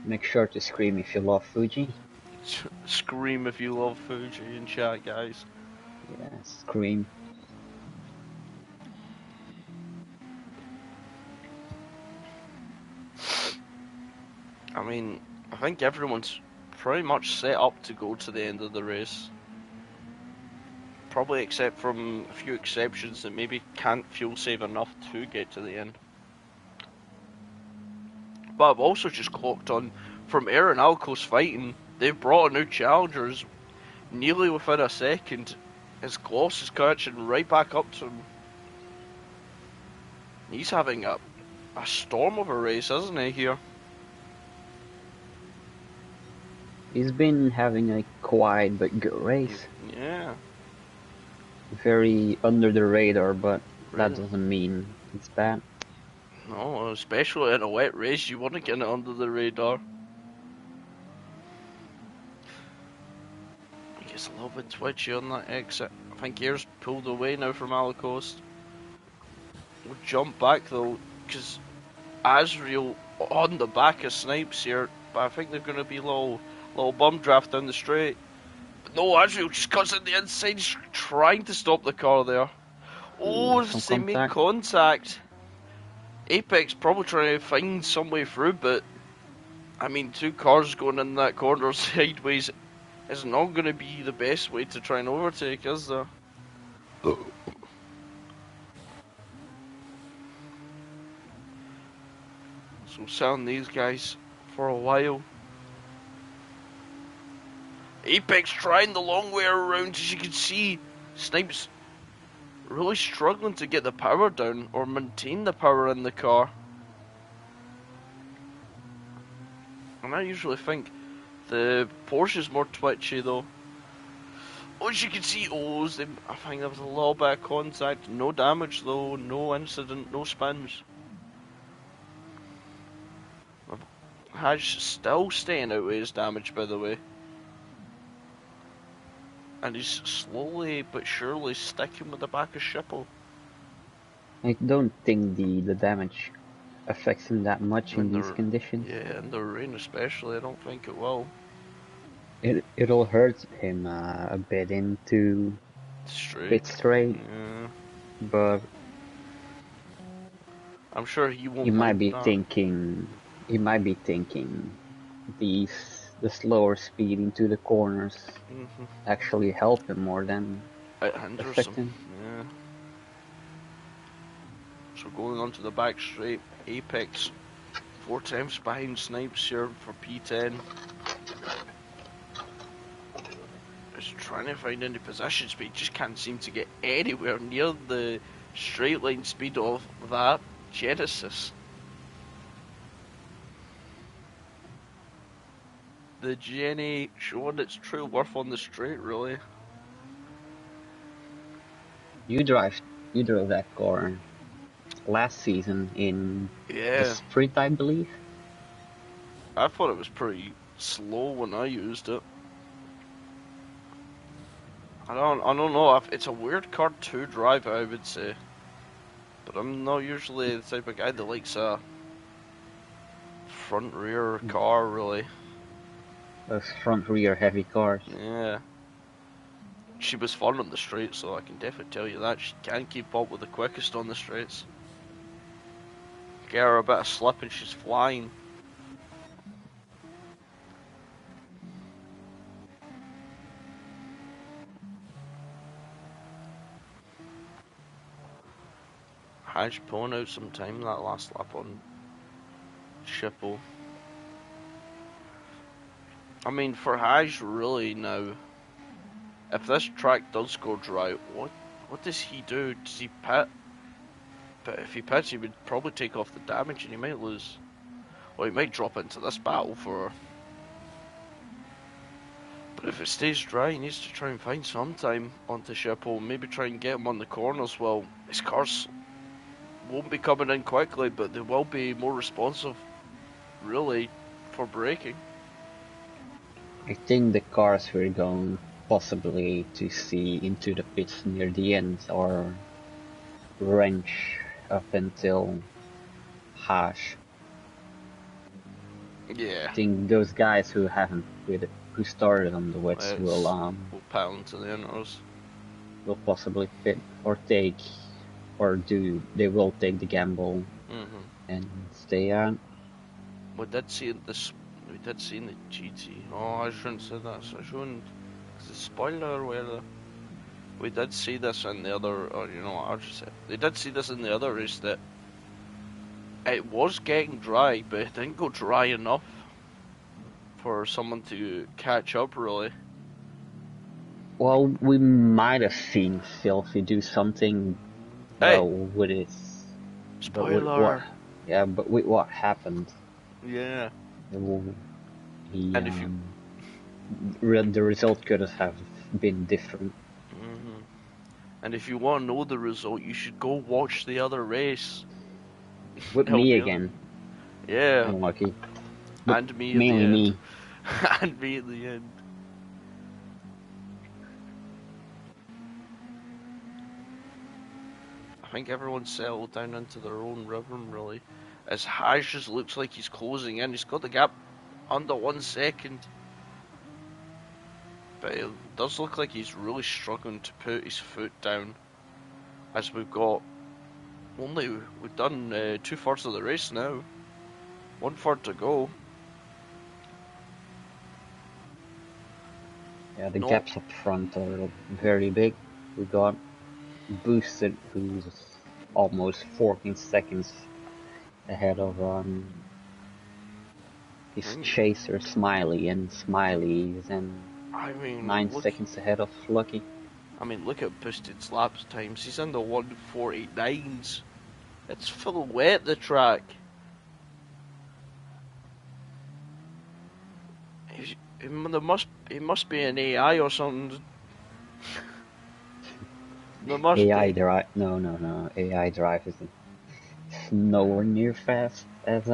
Make sure to scream if you love Fuji. Scream if you love Fuji in chat, guys. Yeah, scream. I mean, I think everyone's pretty much set up to go to the end of the race. Probably except from a few exceptions that maybe can't fuel save enough to get to the end. But I've also just clocked on from Air and Alcos fighting. They've brought a new challengers nearly within a second. His gloss is catching right back up to him. He's having a storm of a race, isn't he, here? He's been having a quiet but good race. Yeah. Very under the radar, but that doesn't mean it's bad. No, especially in a wet race, you want to get it under the radar. Gets a little bit twitchy on that exit. I think Air's pulled away now from Alacost. We'll jump back though, because Asriel on the back of Snipes here, but I think they're going to be little bum draft down the straight. But no, Asriel just cuts in the inside, he's trying to stop the car there. Oh, they make contact. Apex probably trying to find some way through, but I mean, two cars going in that corner sideways is not going to be the best way to try and overtake, is there? So selling these guys for a while. Apex trying the long way around, as you can see. Snipes really struggling to get the power down or maintain the power in the car. And I usually think the Porsche's more twitchy though. Oh, as you can see, I think there was a little bit of contact. No damage though, no incident, no spins. Haj still staying out with his damage, by the way. And he's slowly but surely sticking with the back of Schippo. I don't think the damage affects him that much in these conditions. Yeah, in the rain especially, I don't think it will. It'll hurt him a bit into pit straight, yeah. But I'm sure he won't. He might be thinking the slower speed into the corners actually help him more than affect him. Yeah. So going on to the back straight, Apex 4 times behind Snipes here for P10. Just trying to find any position speed, just can't seem to get anywhere near the straight line speed of that Genesis. The Jenny showing its true worth on the straight, really. You drove that car last season in the sprint, I believe. I thought it was pretty slow when I used it. I don't know if it's a weird car to drive, I would say. But I'm not usually the type of guy that likes a front rear car, really. Those front rear heavy cars. Yeah. She was fun on the straight, so I can definitely tell you that. She can keep up with the quickest on the straights. Get her a bit of slip and she's flying. Haj pulling out some time that last lap on Schippo. I mean, for Haj really now, if this track does go dry, what does he do? Does he pit? But if he pits, he would probably take off the damage and he might lose. Or he might drop into this battle for... But if it stays dry, he needs to try and find some time onto Schippo. Maybe try and get him on the corners. Well, his cars won't be coming in quickly, but they will be more responsive, really, for braking. I think the cars we're going possibly to see into the pits near the end are Wrench up until Hash. Yeah. I think those guys who started on the wets will pound to the inners. Will possibly fit or take, they will take the gamble and stay on. We did see in the GT. Oh, I shouldn't say that. So I shouldn't. Is it spoiler or whatever? We did see this in the other, or you know, I'll just say they did see this in the other race that it was getting dry, but it didn't go dry enough for someone to catch up, really. Well, we might have seen Filthy do something with his... Spoiler! But with what happened. Yeah. The result could have been different. And if you want to know the result, you should go watch the other race. With me again. Yeah. Unlucky. And me mainly me. And me at the end. think everyone's settled down into their own rhythm, really. As Haj just looks like he's closing in. He's got the gap under 1 second. But it does look like he's really struggling to put his foot down. As we've done 2/3 of the race now. 1/3 to go. Yeah, the gaps up front are very big. We got Boosted, who's almost 14 seconds ahead of his chaser Smiley, and Smiley is in 9 seconds ahead of Lucky. I mean, look at Boosted's laps times. He's in the 1:49s. It's full wet, the track. He must be an AI or something. AI drive? No. AI drive is nowhere near fast as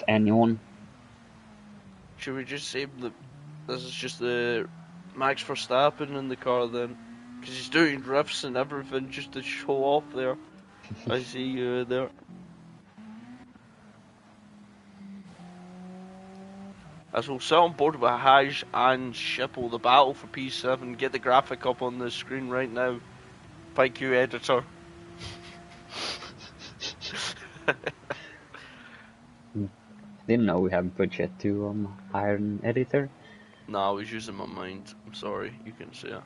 anyone. Should we just say that this is just the Max Verstappen in the car then? Because he's doing drifts and everything just to show off there. I see you there. As we'll sit on board with Haj and Schipple, the battle for P7. Get the graphic up on the screen right now. Thank you, editor. Didn't know we have budget to hire an editor. No, I was using my mind. I'm sorry, you can see it.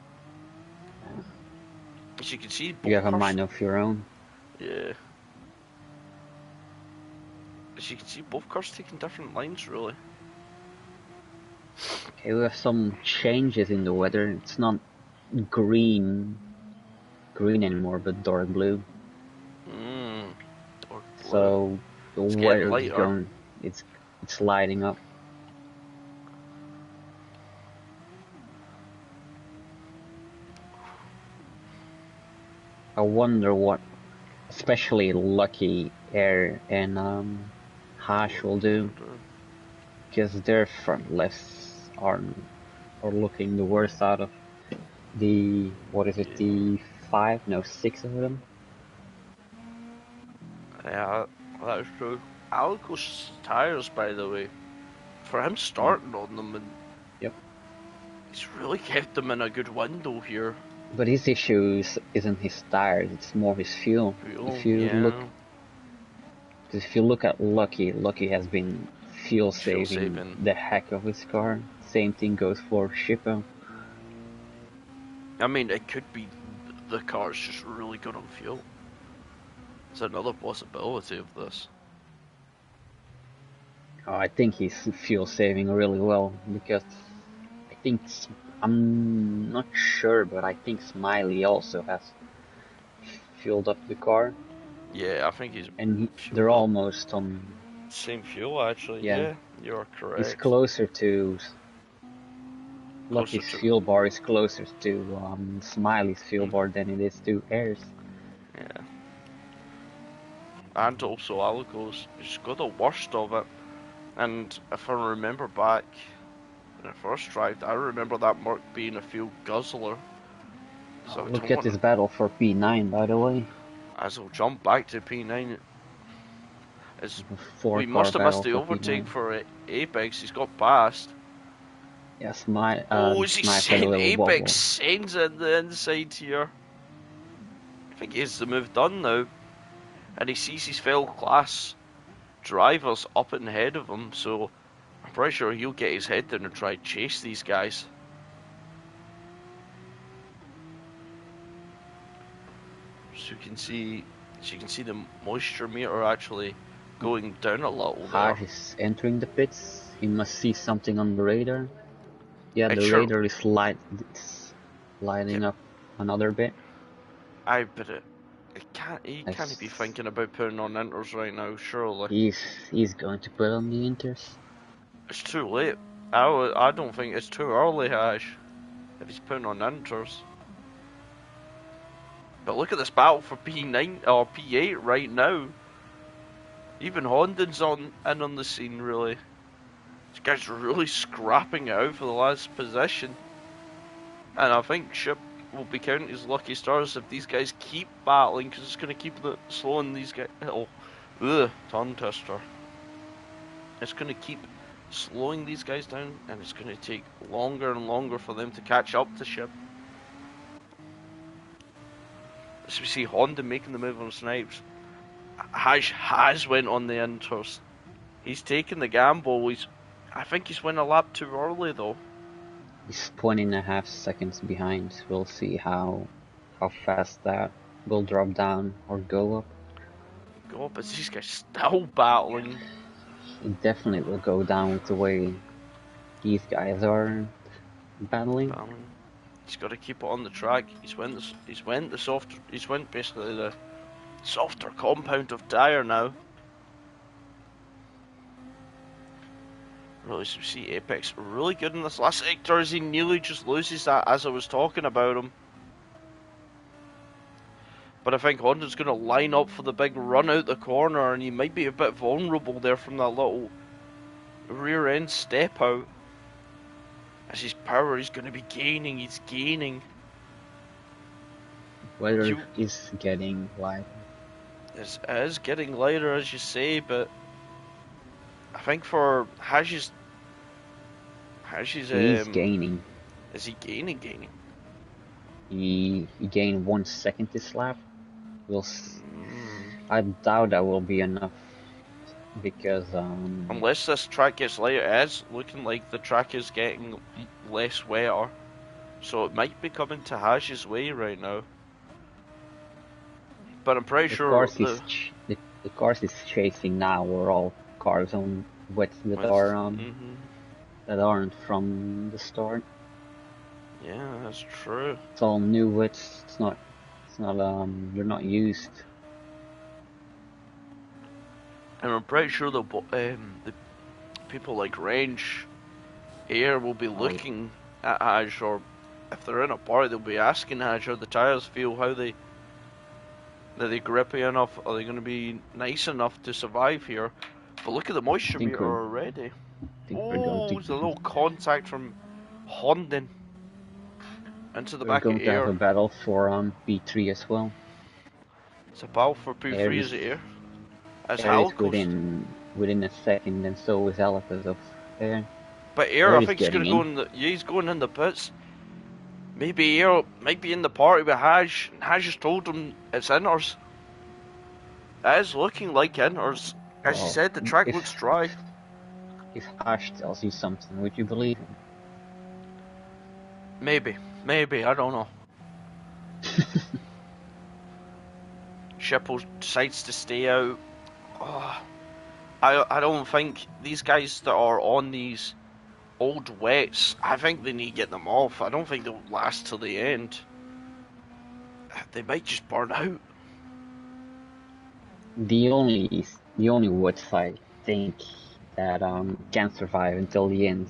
As you can see, you have a mind of your own. Yeah. As you can see, both cars taking different lines, really. Okay, we have some changes in the weather. It's not green anymore, but dark blue. Dark blue. So the weather is going. It's lighting up. I wonder what, especially Lucky, Air, and Hash will do, because their front lefts are looking the worst out of the, what is it, the 6 of them. Yeah, that is true. Alico's tires, by the way, for him starting on them, and he's really kept them in a good window here. But his issue isn't his tires; it's more his fuel. If you look at Lucky has been fuel saving the heck of his car. Same thing goes for Schipper. I mean, it could be the car's just really good on fuel. It's another possibility of this. Oh, I think he's fuel saving really well, because I'm not sure, but I think Smiley also has fueled up the car. Yeah, I think he's. And they're almost on same fuel, actually. Yeah, you're correct. He's closer to. Lucky's fuel bar is closer to Smiley's fuel bar than it is to Air's. Yeah. And also Alico's just got the worst of it. And if I remember back when I first tried, I remember that Merc being a fuel guzzler. So look at this battle for P9, by the way. As we'll jump back to P9. We must have missed the overtake for Apex. He's got past. Yes, Apex sends in the inside here. I think he has the move done now. And he sees his fellow class drivers up and ahead of him, so I'm pretty sure he'll get his head down and try to chase these guys. So you can see the moisture meter actually going down a little there. He's entering the pits. He must see something on the radar. Yeah, the radar is lighting up another bit. He can't be thinking about putting on inters right now, surely. He's going to put on the inters. It's too late. I don't think it's too early, Ash, if he's putting on inters. But look at this battle for P9 or P8 right now. Even Honda's in on the scene, really. This guy's really scrapping it out for the last position. And I think will be counting his lucky stars if these guys keep battling, because it's going to keep slowing these guys. Oh, tongue twister. It's going to keep slowing these guys down, and it's going to take longer and longer for them to catch up to Ship. As we see Honda making the move on Snipes. Haj has went on the inters. He's taken the gamble. I think he's went a lap too early though. He's 20.5 seconds behind. We'll see how fast that will drop down or go up. Go up, but these guys still battling. It definitely will go down with the way these guys are battling. He's got to keep it on the track. He's went basically the softer compound of tire now. Really, so we see Apex really good in this last sector as he nearly just loses that as I was talking about him. But I think Honda's going to line up for the big run out the corner, and he might be a bit vulnerable there from that little rear end step out. As his power is going to be gaining, he's gaining. Weather is getting lighter. It is getting lighter, as you say, but I think for Haj's he's gaining. Is he gaining? He gained 1 second this lap. I doubt that will be enough because unless this track gets lighter, it is looking like the track is getting less wetter, so it might be coming to Haj's way right now. But I'm pretty sure the cars he's chasing now are all cars on wets that aren't from the start. Yeah, that's true. It's all new wets. It's not they're not used. And I'm pretty sure the people like Range Air will be looking at Haj, or if they're in a party, they'll be asking Haj how the tires feel, are they grippy enough, are they going to be nice enough to survive here? But look at the moisture meter already. Oh, there's a little contact from Honda into the back of Air. We're going to have a battle for B3 as well. It's a battle for P3 as Air. As Air is within a second, and so is Alpha's of Air. But Air, I think he's going to go in the. Yeah, he's going in the pits. Maybe Air might be in the party with Haj. Haj just told him it's inners. It is looking like inners. As you said, the track looks dry. If Haj tells you something, would you believe him? Maybe, I don't know. Shippo decides to stay out. Oh, I don't think these guys that are on these old wets, I think they need to get them off. I don't think they'll last till the end. They might just burn out. The only wets I think that can survive until the end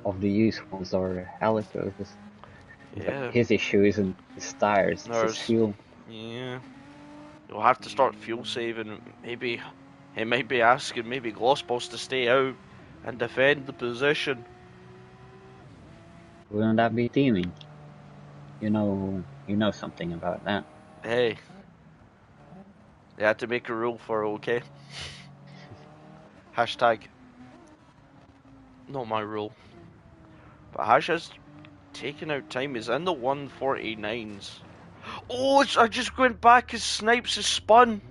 of the used ones are Alicos. Yeah. His issue isn't his tires, it's his fuel. Yeah. You'll have to start fuel saving. Maybe he might be asking maybe Glossboss to stay out and defend the position. Wouldn't that be teaming? You know something about that. Hey. They had to make a rule for it, okay? Hashtag not my rule. But Hash has taken out time. He's in the 149s. Oh, I just went back as Snipes is spun.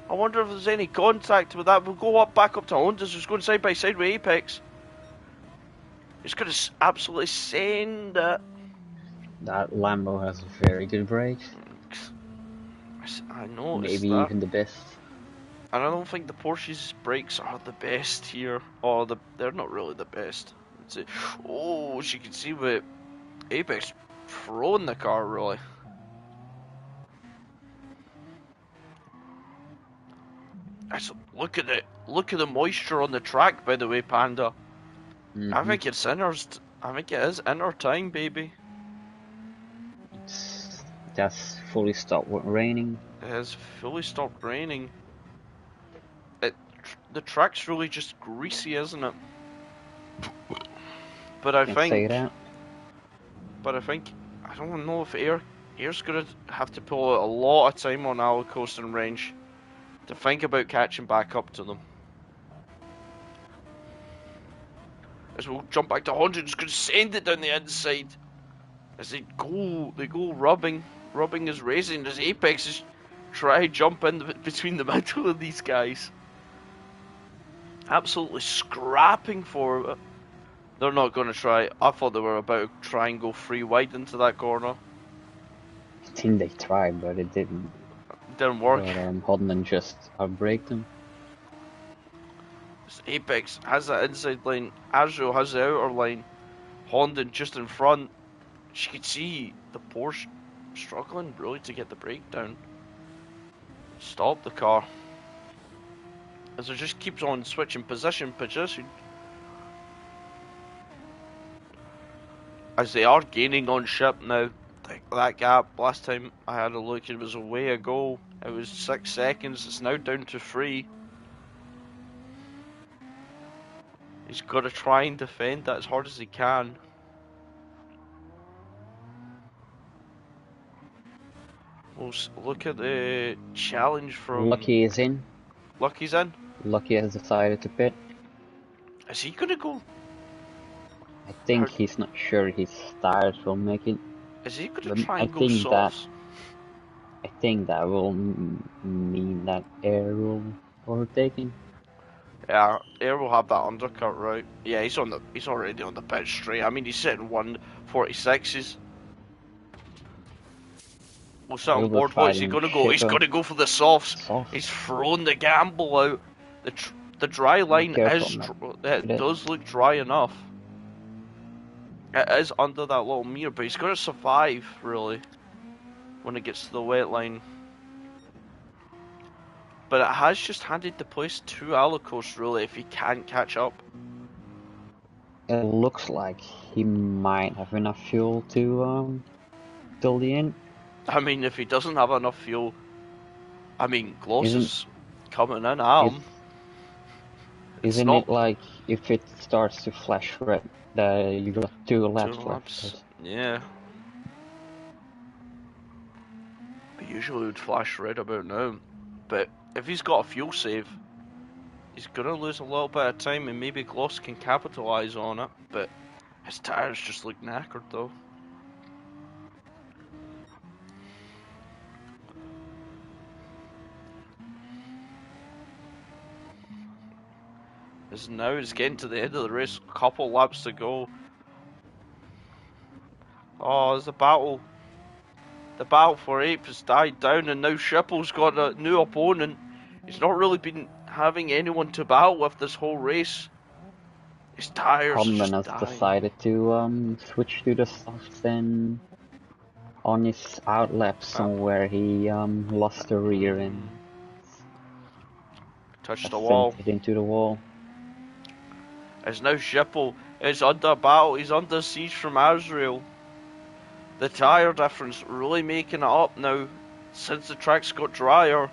I wonder if there's any contact with that. We'll go back up to Honda's. Just going side by side with Apex. He's going to absolutely send it. That Lambo has very good brakes. I know. Maybe even the best. And I don't think the Porsche's brakes are the best here. Or they're not really the best. Oh, as you can see with Apex throwing the car really. Look at the moisture on the track, by the way, Panda. Mm-hmm. I think it's inners. I think it is inner time, baby. It's just fully stopped raining. It has fully stopped raining. The track's really just greasy, isn't it? But I think I don't know if Air's gonna have to pull out a lot of time on our coasting range to think about catching back up to them. As we'll jump back to 100, it's gonna send it down the inside. As they go rubbing is racing as Apex is try to jump in between the middle of these guys. Absolutely scrapping for it. They're not going to try. I thought they were about to try and go free wide into that corner. I think they tried, but it didn't. Didn't work. But Hodman just outbraked them. Apex has that inside line. Azrael has the outer line. Honda just in front. She could see the Porsche struggling really to get the breakdown. Stop the car. As it just keeps on switching position. As they are gaining on ship now. That gap, last time I had a look, it was a way ago. It was 6 seconds, it's now down to 3. He's got to try and defend that as hard as he can. We'll look at the challenge from... Lucky is in. Lucky's in? Lucky has decided to pit. Is he gonna go? I think he's not sure his tires will make it. Is he gonna try and go softs? I think that will mean that Air will overtake him. Yeah, Air will have that undercut right. Yeah, he's already on the pit straight. I mean, he's sitting 146s. We'll sit on board. What is he gonna go? He's gonna go for the softs. He's thrown the gamble out. The dry line does look dry enough. It is under that little mirror, but he's gonna survive really when it gets to the wet line. But it has just handed the place to Alicos really if he can't catch up. It looks like he might have enough fuel to till the end. I mean, if he doesn't have enough fuel, I mean, Gloss is coming in at him. Isn't it like if it starts to flash red, you got 2 laps left? Yeah. But usually it would flash red about now. But if he's got a fuel save, he's gonna lose a little bit of time, and maybe Gloss can capitalise on it. But his tyres just look knackered though. As now it's getting to the end of the race, a couple laps to go. Oh, there's a battle. The battle for Ape has died down, and now Shipple's got a new opponent. He's not really been having anyone to battle with this whole race. His tyres Hodman has decided to switch to the softs, and on his out lap somewhere he lost the rear and touched the wall. Into the wall. As now Shipple is under battle, he's under siege from Azrael. The tyre difference really making it up now since the track's got drier.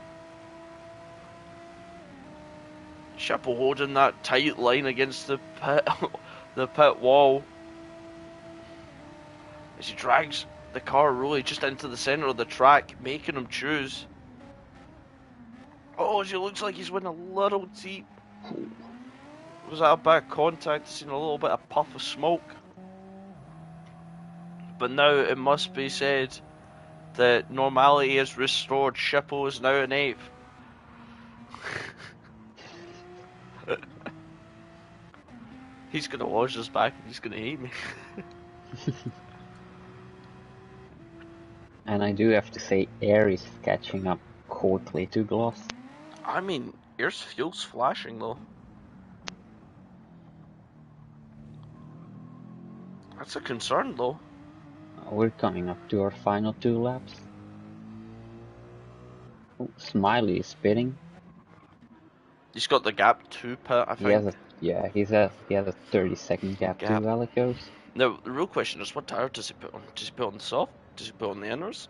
Shipple holding that tight line against the pit, the pit wall. As he drags the car really just into the centre of the track, making him choose. Oh, it looks like he's went a little deep. Was that a bad contact? Seen a little bit of puff of smoke. But now it must be said that normality is restored. Shipple is now an 8th. He's gonna watch this back and he's gonna hate me. And I do have to say, Air is catching up quickly to Gloss. I mean, Air's fuel's flashing though. That's a concern though. We're coming up to our final 2 laps. Oh, Smiley is pitting. He's got the gap to pit, I think. He has a 30-second gap to Alicos. Now the real question is, what tire does he put on? Does he put on the soft? Does he put on the inners?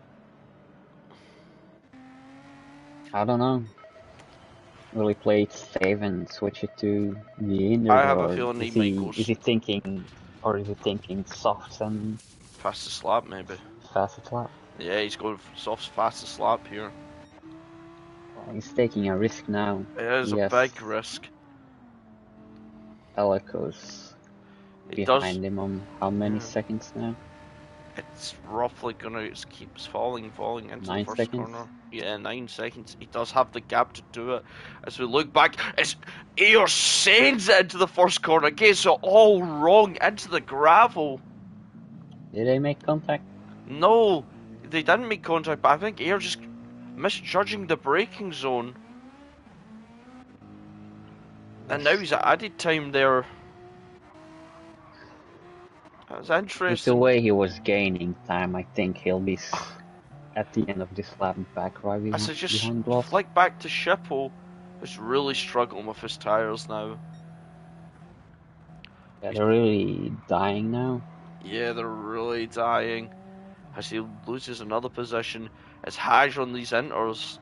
I don't know. Will he play it safe and switch it to the inners? I have a feeling he might go. Is he thinking softs and past the slab maybe? fastest lap. Yeah, he's going soft fastest lap here. He's taking a risk now. It is a Yes. big risk. Alico's It does. behind him on how many Yeah. seconds now? It's roughly gonna. It keeps falling into 9 the first seconds? corner. Yeah, 9 seconds. He does have the gap to do it. As we look back, it's Air sends it into the first corner, gets it all wrong into the gravel. Did they make contact? No, they didn't make contact, but I think Air just misjudging the braking zone. And now he's at added time there. That's interesting. With the way he was gaining time, I think he'll be at the end of this lap back right I said just behind Gloss. flick back to Shippo, who's really struggling with his tyres now. Yeah, they're really dying now. Yeah, they're really dying. As he loses another position, as Haj on these inters.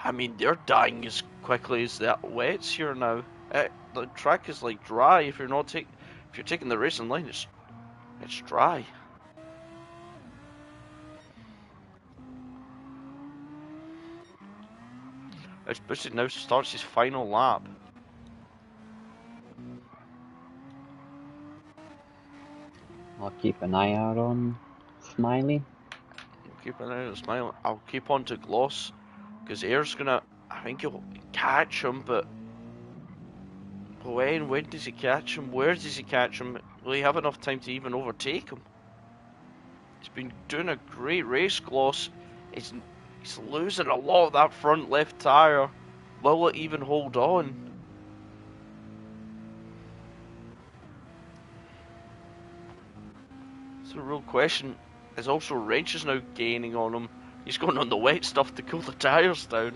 I mean, they're dying as quickly as the wets here now. The track is like dry. If you're taking the racing line, it's dry. As Bushy now starts his final lap. I'll keep an eye out on Smiley. Keep an eye on Smile. I'll keep on to Gloss, because Air's gonna. I think he'll catch him, but when? When does he catch him? Where does he catch him? Will he have enough time to even overtake him? He's been doing a great race, Gloss. He's losing a lot of that front left tyre. Will it even hold on? It's a real question. There's also Wrench is now gaining on him. He's going on the wet stuff to cool the tyres down.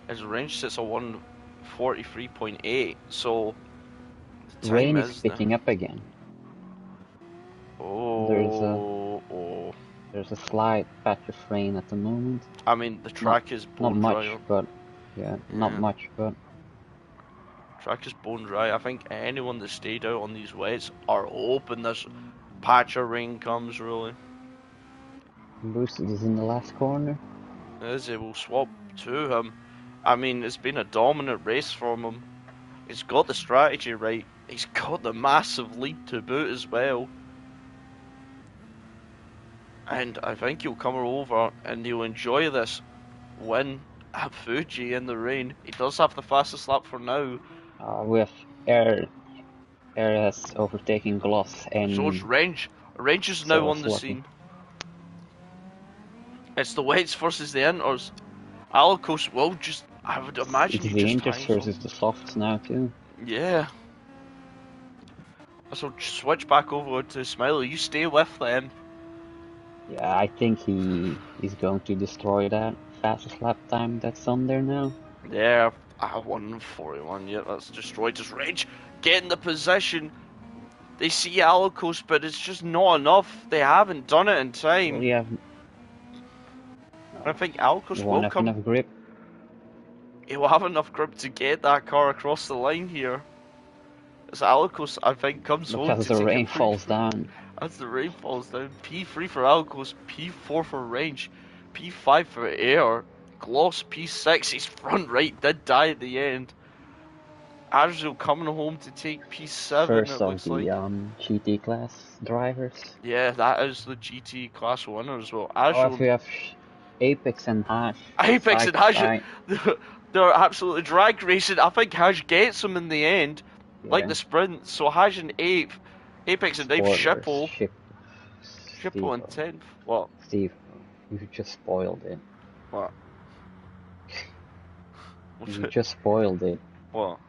His Wrench sits at 143.8, so the time Rain is picking up again. Oh, there's a slight patch of rain at the moment. I mean, the track is bone not dry. Much, but not much, but track is bone dry. I think anyone that stayed out on these wets are hoping this patch of rain comes, really. Boosted is in the last corner. As it will swap to him. I mean, it's been a dominant race from him. He's got the strategy right. He's got the massive lead to boot as well. And I think he'll come over and he'll enjoy this win at Fuji in the rain. He does have the fastest lap for now. With Air has overtaken Gloss and so it's Wrench. Wrench is now on the scene. It's the wets versus the inters. Alicos will just, I would imagine, it's the inters versus the softs now too. Yeah. So switch back over to Smiley. You stay with them. Yeah, I think he's going to destroy that fastest lap time that's on there now. Yeah, 141. Yeah, that's destroyed. Just Rage getting the position. They see Alicos, but it's just not enough. They haven't done it in time. Well, yeah. I think Alicos will have enough grip. He will have enough grip to get that car across the line here. As Alicos, I think, comes home as the rain falls down. As the rain falls down. P3 for Alicos, P4 for Range, P5 for Air, Gloss P6. His front right did die at the end. Arjul coming home to take P7. First it of looks the like. GT class drivers. Yeah, that is the GT class winner as well. Arjul, we have Apex and Hash. Apex and Hash, they're absolutely drag racing. I think Hash gets them in the end, like the sprint. So Hash and Apex and Dave Shippo and 10th. What? Steve, you just spoiled it. What? You just spoiled it. What?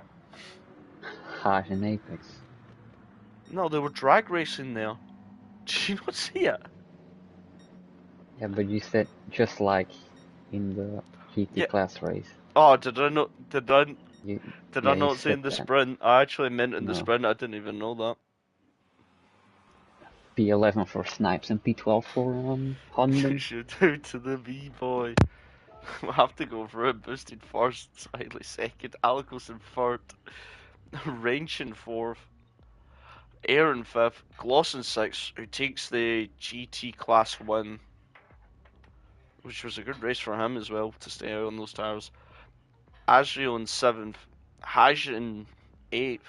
Hash and Apex. No, they were drag racing there. Did you not see it? Yeah, but you said just like in the GT class race. Oh, did I not? Did I not say in the sprint? I actually meant in the sprint. I didn't even know that. P11 for Snipes and P12 for Honda. Shoot out to the B-boy. We'll have to go for it. Boosted first, Smiley second, Alicos in third, Range in fourth. Aaron 5th, Glosson 6th, who takes the GT class win, which was a good race for him as well to stay out on those tires. Asriel in 7th, Haj in 8th,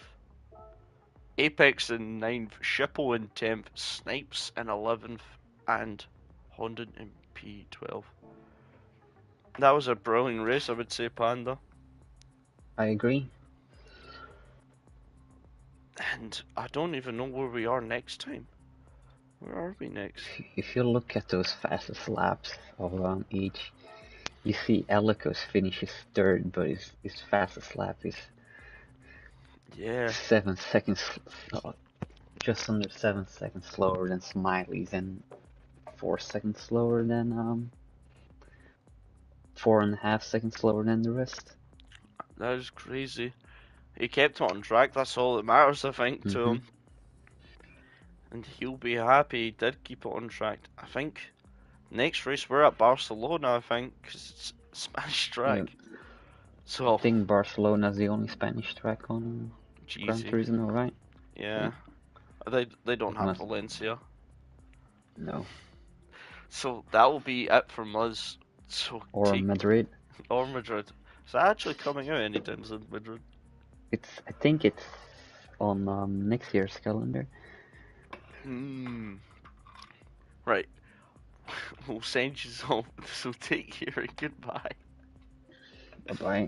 Apex in 9th, Shippo in 10th, Snipes in 11th, and Honda in P12. That was a brilliant race, I would say, Panda. I agree. And I don't even know where we are next time. Where are we next? If you look at those fastest laps of each, you see Elikos finishes third, but his fastest lap is 7 seconds, just under 7 seconds slower than Smiley's, and 4 seconds slower than 4.5 seconds slower than the rest. That is crazy. He kept it on track, that's all that matters, I think, to him. And he'll be happy he did keep it on track. I think next race we're at Barcelona, I think, because it's Spanish track. Yeah. So I think Barcelona's the only Spanish track on Gran GT. Turismo, right? Yeah. They don't have Valencia. No. So that will be it from us. So Or Madrid. Or Madrid. Is that actually coming out anytime soon, Madrid? I think it's on next year's calendar. Right. We'll send you some. So take care and goodbye. Bye-bye.